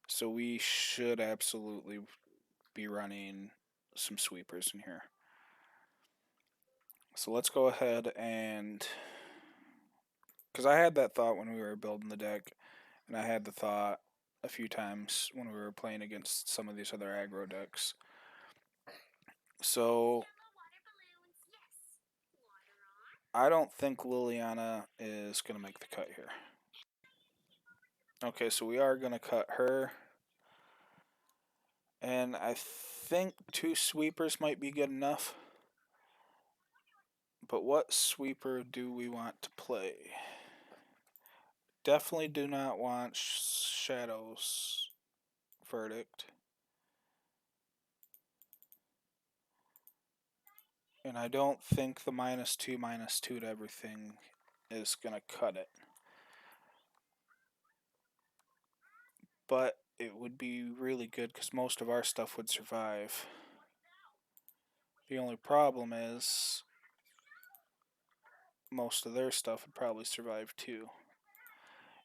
So we should absolutely be running some sweepers in here. So let's go ahead and... Because I had that thought when we were building the deck, and I had the thought a few times when we were playing against some of these other aggro decks. So I don't think Liliana is going to make the cut here. Okay, so we are going to cut her. And I think 2 sweepers might be good enough. But what sweeper do we want to play? definitely do not want Shadow's verdict. And I don't think the -2/-2 to everything is going to cut it. But it would be really good because most of our stuff would survive. The only problem is most of their stuff would probably survive too.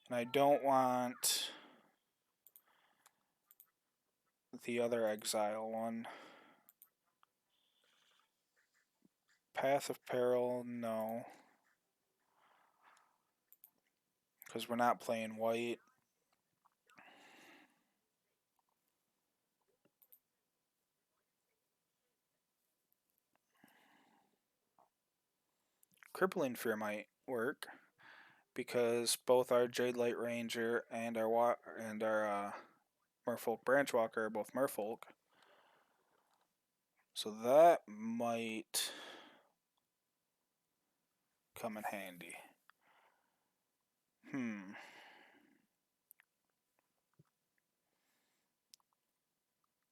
And I don't want the other exile one. Path of Peril, no. Because we're not playing white. Crippling Fear might work because both our Jade Light Ranger and our Merfolk Branchwalker are both Merfolk. So that might come in handy.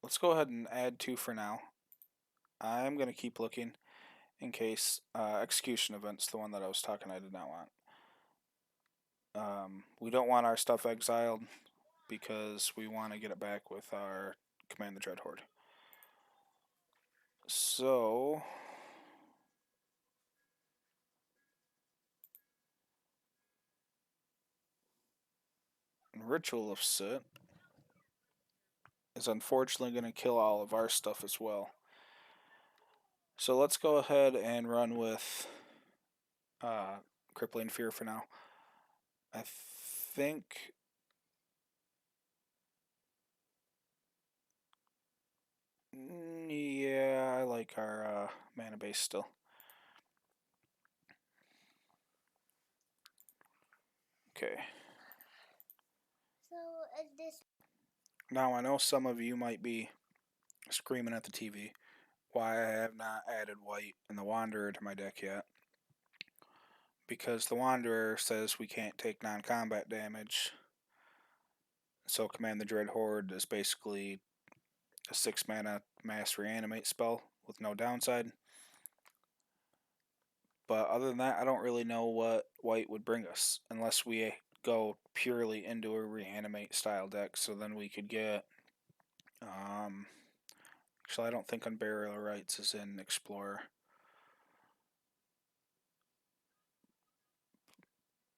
Let's go ahead and add 2 for now. I'm going to keep looking in case Execution Event's the one that I was talking I did not want. We don't want our stuff exiled because we want to get it back with our Command the Dread Horde. So Ritual of Soot is unfortunately going to kill all of our stuff as well. So let's go ahead and run with Crippling Fear for now. I think yeah, I like our mana base still. Okay. So this. Now I know some of you might be screaming at the TV why I have not added white and the Wanderer to my deck yet. Because the Wanderer says we can't take non-combat damage. So Command the Dread Horde is basically a 6 mana mass reanimate spell with no downside. But other than that, I don't really know what white would bring us unless we go purely into a reanimate style deck. So then we could get. Actually, I don't think Unburial Rites is in Explorer.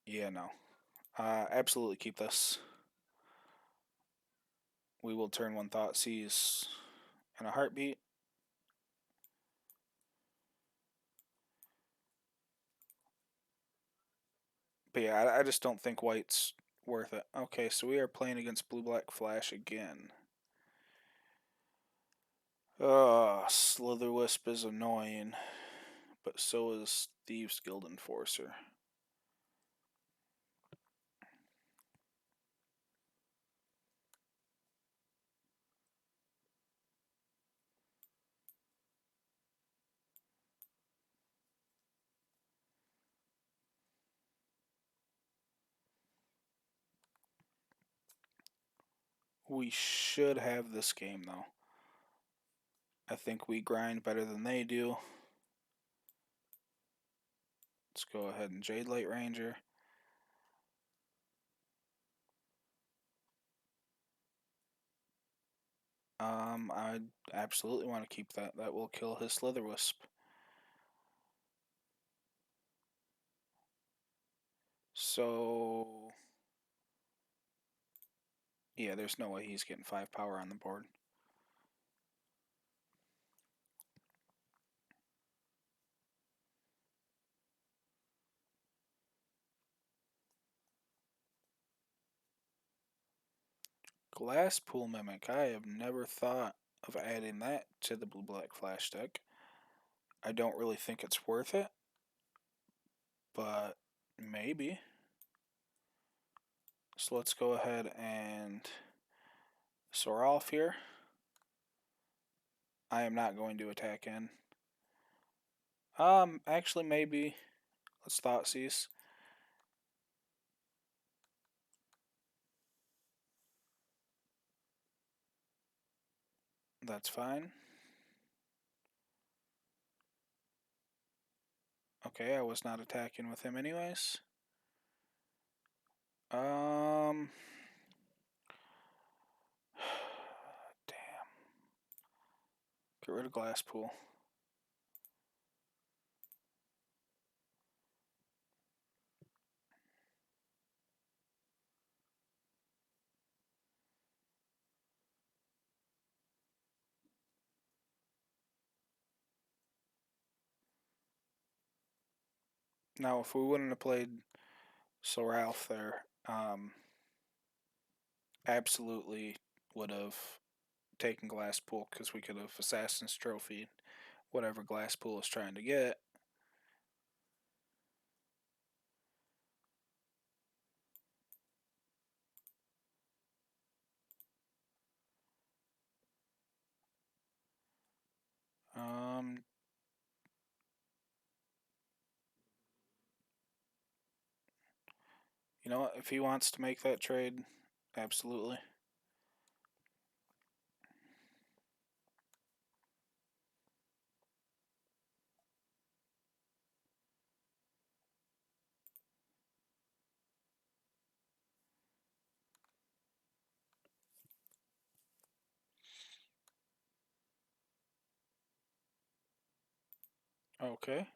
Yeah, no. Absolutely keep this. We will turn 1 Thoughtseize in a heartbeat. But yeah, I just don't think white's worth it. Okay, so we are playing against Blue-Black Flash again. Slitherwisp is annoying, but so is Thieves Guild Enforcer. We should have this game, though. I think we grind better than they do. Let's go ahead and Jade Light Ranger. I absolutely want to keep that. That will kill his Slitherwisp. So yeah, there's no way he's getting 5 power on the board. Glasspool Mimic. I have never thought of adding that to the Blue-Black Flash deck. I don't really think it's worth it, but maybe. So let's go ahead and soar off here. I am not going to attack in. Actually, maybe. Let's Thoughtseize. That's fine. Okay, I was not attacking with him anyways. Damn. Get rid of Glass Pool. Now, if we wouldn't have played Soralf there, absolutely would have taken Glass Pool because we could have Assassin's Trophy whatever Glass Pool is trying to get. Um, you know what? If he wants to make that trade, absolutely. Okay.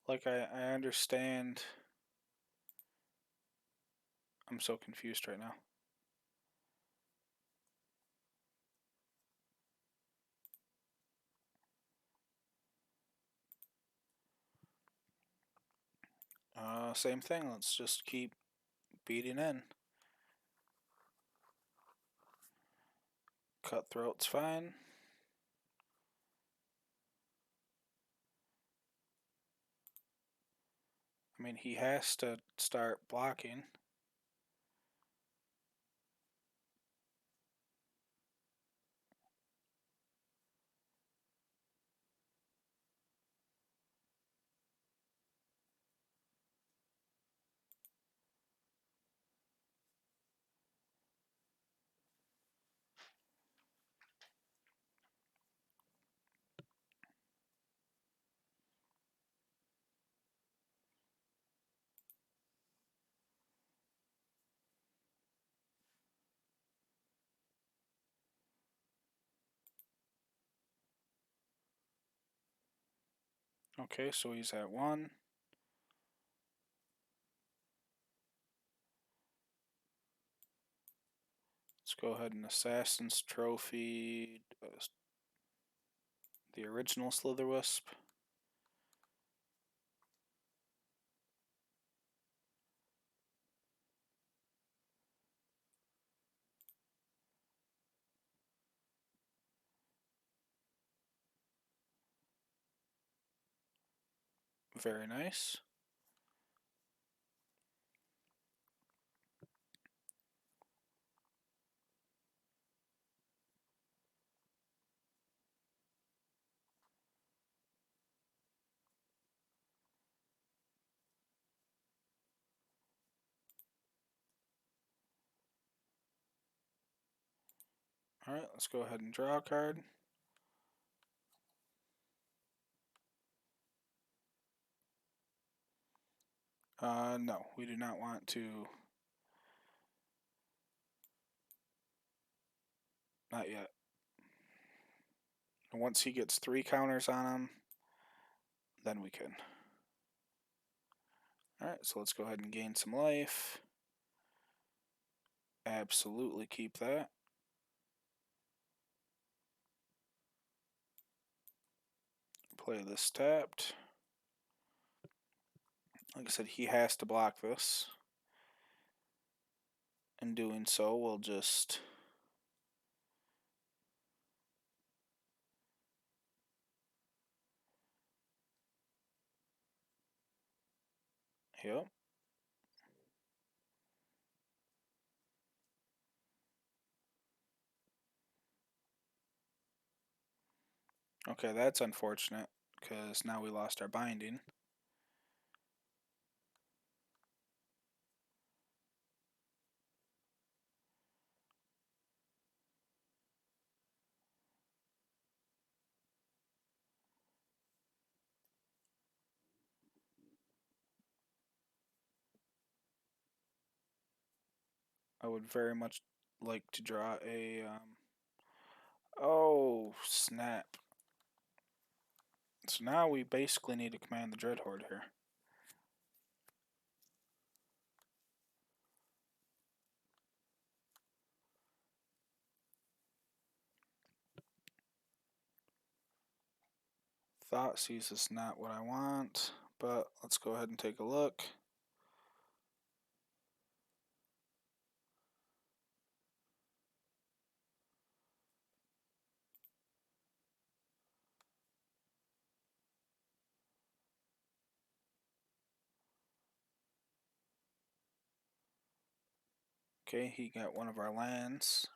Like, I understand. I'm so confused right now. Same thing. Let's just keep beating in. Cutthroat's fine. I mean, he has to start blocking. Okay, so he's at 1. Let's go ahead and Assassin's Trophy the original Slitherwisp. Very nice. Alright, let's go ahead and draw a card. No, we do not want to. Not yet. Once he gets 3 counters on him, then we can. Alright, so let's go ahead and gain some life. Absolutely keep that. Play this tapped. Like I said, he has to block this. In doing so, we'll just... Yep. Okay, that's unfortunate, because now we lost our binding. I would very much like to draw a. Oh, snap. So now we basically need to command the Dreadhorde here. Thoughtseize is not what I want, but let's go ahead and take a look. Okay, he got one of our lands.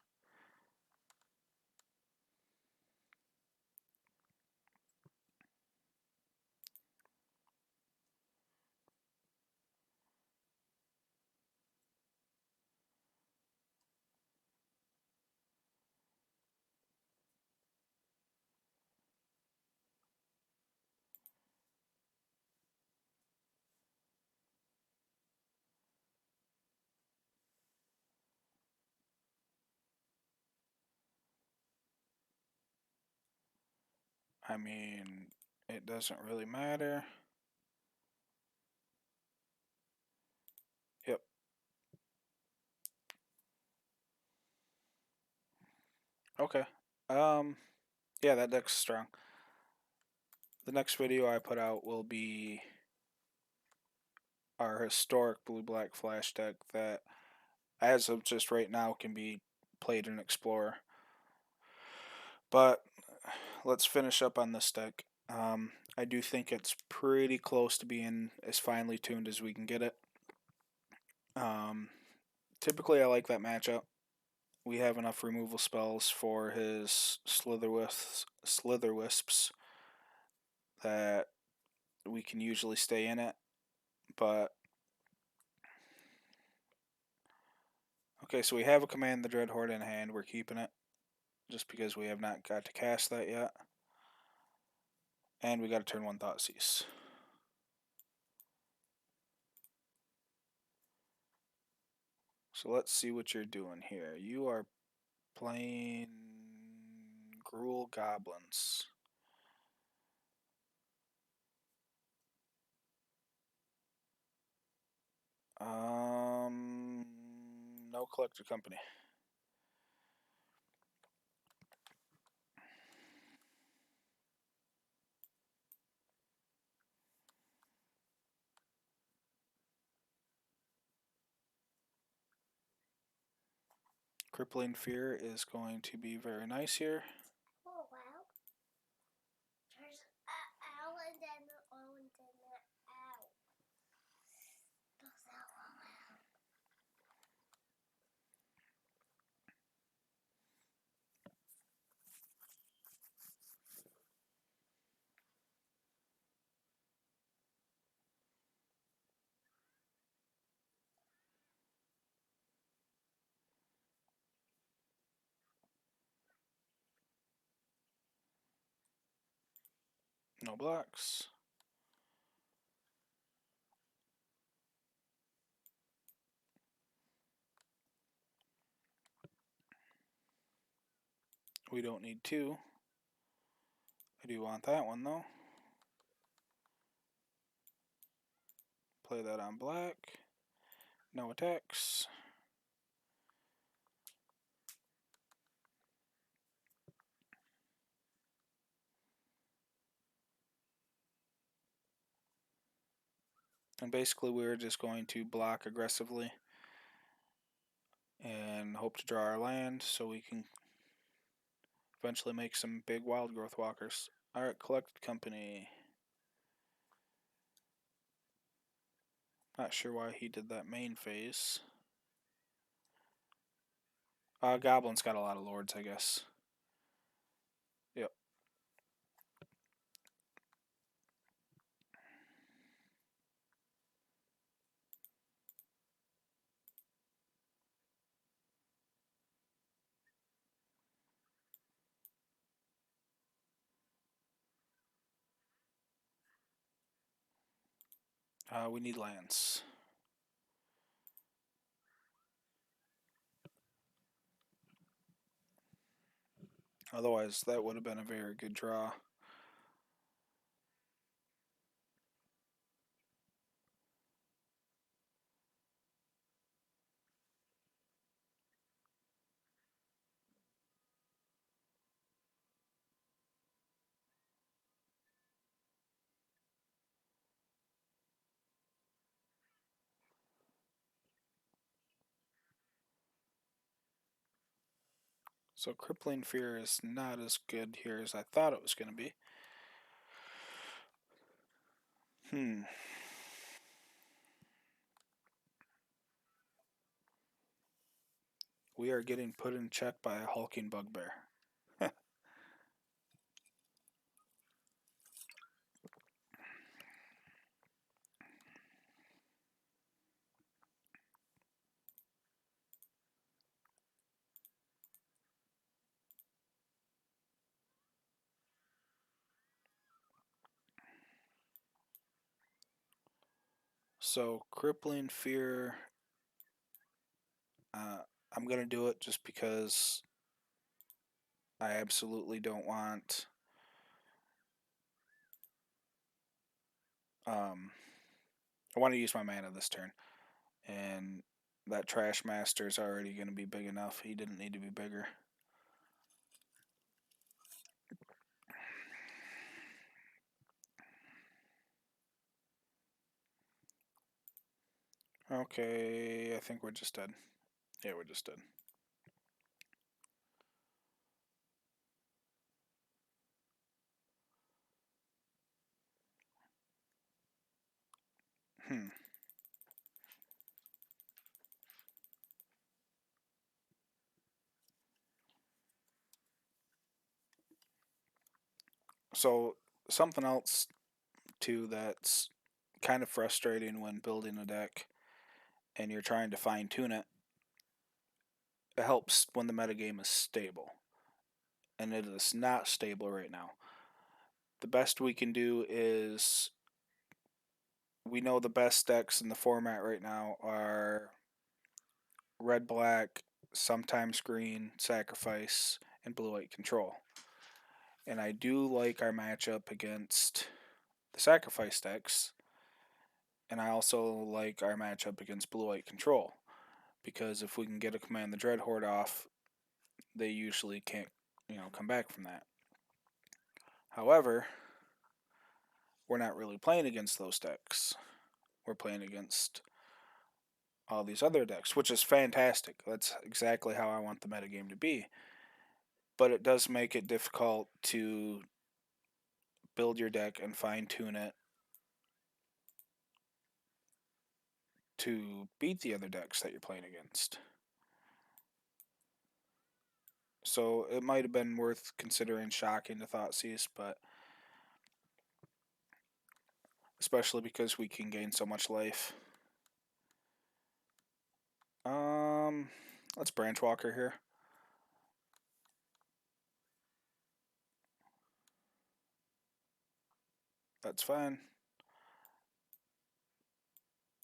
I mean, it doesn't really matter. Yep. Okay. Yeah, that deck's strong. The next video I put out will be our historic blue-black flash deck that, as of just right now, can be played in Explorer. But let's finish up on this deck. I do think it's pretty close to being as finely tuned as we can get it. Typically, I like that matchup. We have enough removal spells for his Slitherwisps that we can usually stay in it. But okay, so we have a Command the Dreadhorde in hand. We're keeping it just because we have not got to cast that yet. And we got to turn one Thoughtseize. So let's see what you're doing here. You are playing Gruul Goblins. No collector company. Crippling Fear is going to be very nice here. Oh, wow. There's an owl and then an owl and then an owl. Those owl. No blocks. We don't need two. I do want that one though. Play that on black. No attacks. And basically we're just going to block aggressively and hope to draw our land so we can eventually make some big wild growth walkers. Alright, collected company. Not sure why he did that main phase. Goblin's got a lot of lords, I guess. Yep. We need lands. Otherwise, that would have been a very good draw. So Crippling Fear is not as good here as I thought it was going to be. Hmm. We are getting put in check by a hulking bugbear. So Crippling Fear, uh, I'm going to do it just because I absolutely don't want um, I want to use my mana this turn, and that Trash Master is already going to be big enough. He didn't need to be bigger. Okay, I think we're just dead. Yeah, we're just dead. Hmm. So something else too that's kind of frustrating when building a deck and you're trying to fine tune it. It helps when the metagame is stable, and it is not stable right now. The best we can do is we know the best decks in the format right now are red black, sometimes green, sacrifice, and blue white control. And I do like our matchup against the sacrifice decks, and I also like our matchup against blue white control because if we can get a command the Dreadhorde off, they usually can't, come back from that. However, we're not really playing against those decks. We're playing against all these other decks, which is fantastic. That's exactly how I want the metagame to be. But it does make it difficult to build your deck and fine tune it to beat the other decks that you're playing against. So it might have been worth considering shocking the Thoughtseize, but especially because we can gain so much life. Um, let's Branchwalker here. That's fine.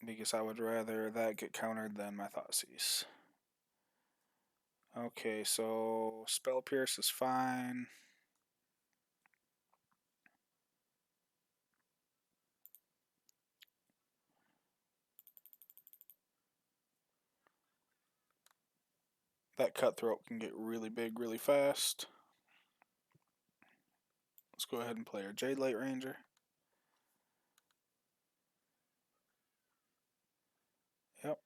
Because I would rather that get countered than my Thoughtseize. Okay, so Spell Pierce is fine. That Cutthroat can get really big really fast. Let's go ahead and play our Jade Light Ranger. Yep.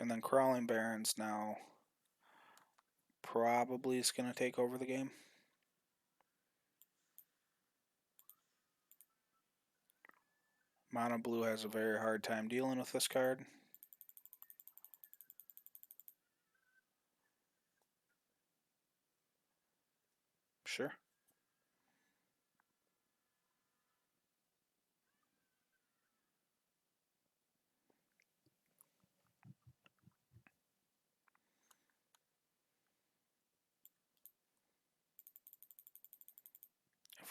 And then Crawling Barons now probably is going to take over the game. Mono Blue has a very hard time dealing with this card. Sure.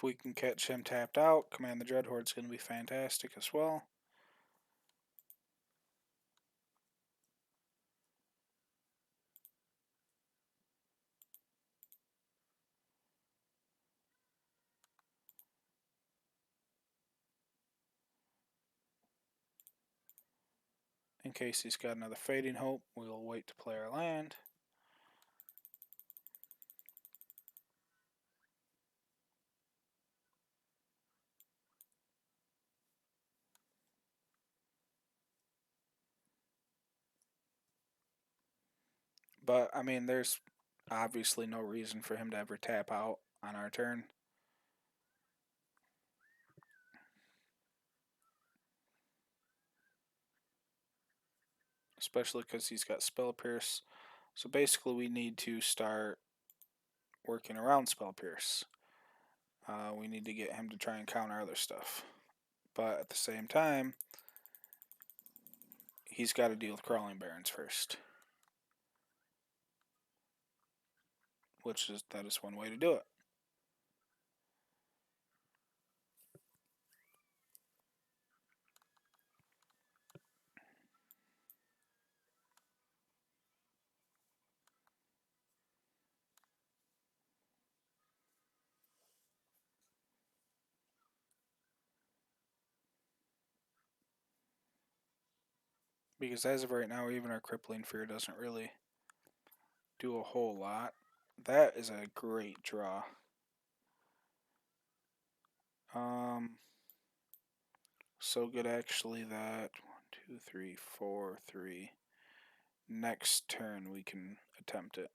If we can catch him tapped out, Command the Dreadhorde is going to be fantastic as well. In case he's got another Fading Hope, we'll wait to play our land. But, I mean, there's obviously no reason for him to ever tap out on our turn. Especially because he's got Spell Pierce. So basically we need to start working around Spell Pierce. We need to get him to try and counter other stuff. But at the same time, he's got to deal with Crawling Barrens first. That is one way to do it. Because as of right now, even our Crippling Fear doesn't really do a whole lot. That is a great draw. So good actually that 1, 2, 3, 4, 3. Next turn we can attempt it.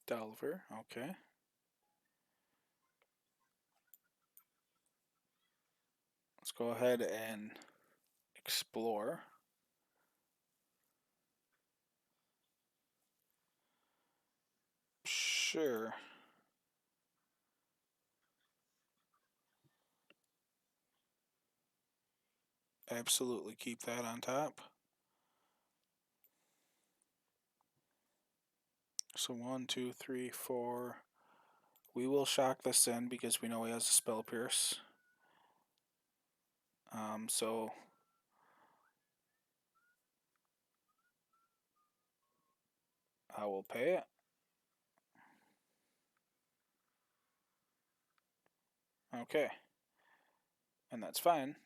Delver, okay. Let's go ahead and explore. Sure. Absolutely keep that on top. So 1, 2, 3, 4. We will shock this in because we know he has a Spell Pierce. So I will pay it. Okay. And that's fine.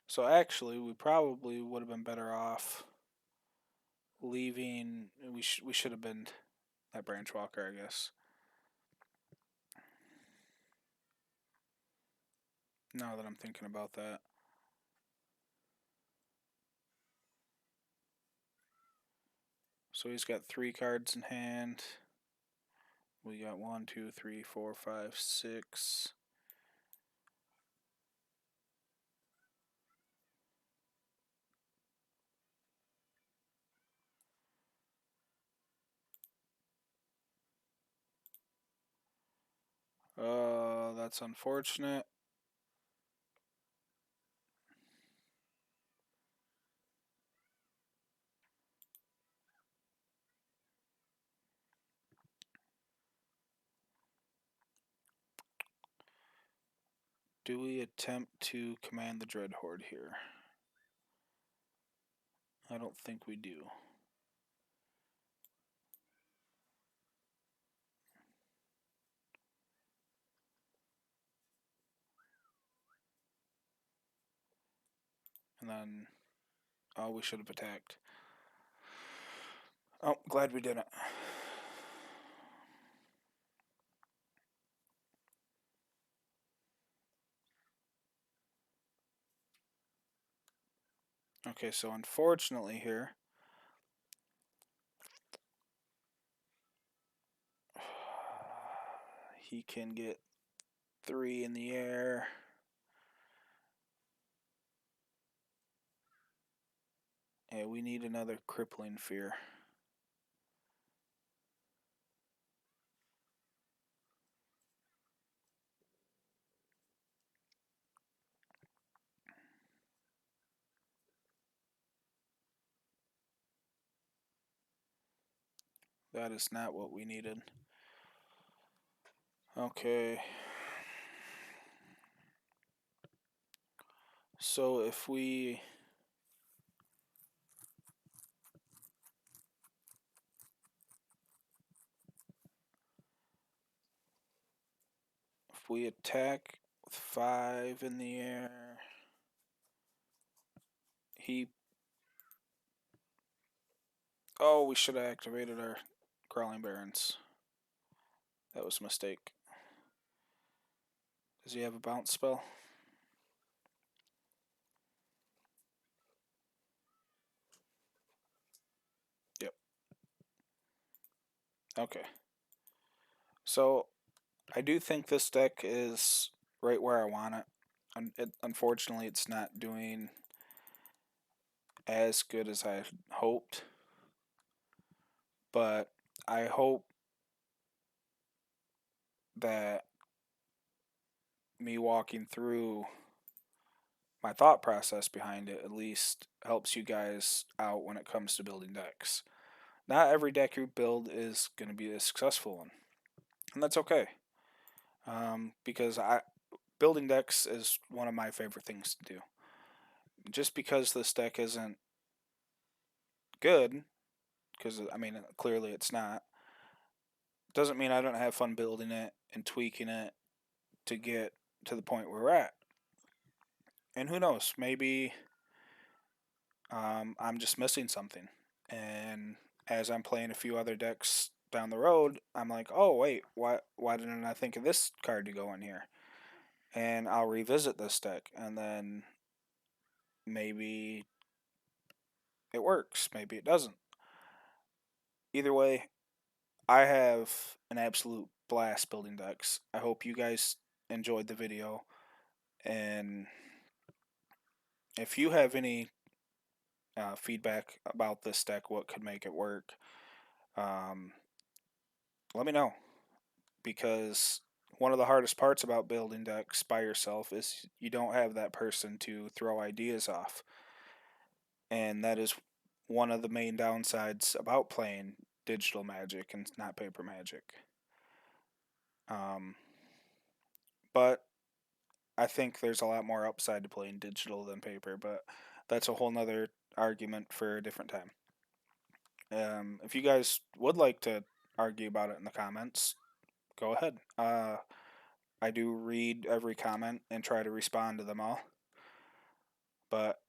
So actually, we probably would have been better off leaving. We should have been that Branch Walker, I guess. Now that I'm thinking about that. So he's got 3 cards in hand. We got 1, 2, 3, 4, 5, 6. That's unfortunate. Do we attempt to command the Dread Horde here? I don't think we do. And then, oh, we should have attacked. Oh, glad we didn't. Okay, so unfortunately here, he can get 3 in the air. Yeah, we need another Crippling Fear. That is not what we needed. Okay. So if we attack with 5 in the air, he oh, we should have activated our crawling barons. That was a mistake. Does he have a bounce spell? Yep. Okay. So I do think this deck is right where I want it. Unfortunately, it's not doing as good as I hoped, but I hope that me walking through my thought process behind it at least helps you guys out when it comes to building decks. Not every deck you build is going to be a successful one, and that's okay. Because building decks is one of my favorite things to do. Just because this deck isn't good, because I mean clearly it's not, doesn't mean I don't have fun building it and tweaking it to get to the point where we're at. And who knows, maybe I'm just missing something. And as I'm playing a few other decks down the road, I'm like, oh wait, why didn't I think of this card to go in here? And I'll revisit this deck, and then maybe it works, maybe it doesn't. Either way, I have an absolute blast building decks. I hope you guys enjoyed the video, and if you have any feedback about this deck, what could make it work, um, let me know. Because one of the hardest parts about building decks by yourself is you don't have that person to throw ideas off. And that is one of the main downsides about playing digital magic and not paper magic. Um, but I think there's a lot more upside to playing digital than paper, but that's a whole nother argument for a different time. If you guys would like to argue about it in the comments, go ahead. I do read every comment and try to respond to them all. But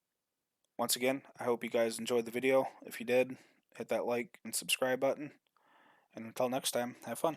once again, I hope you guys enjoyed the video. If you did, hit that like and subscribe button. And until next time, have fun.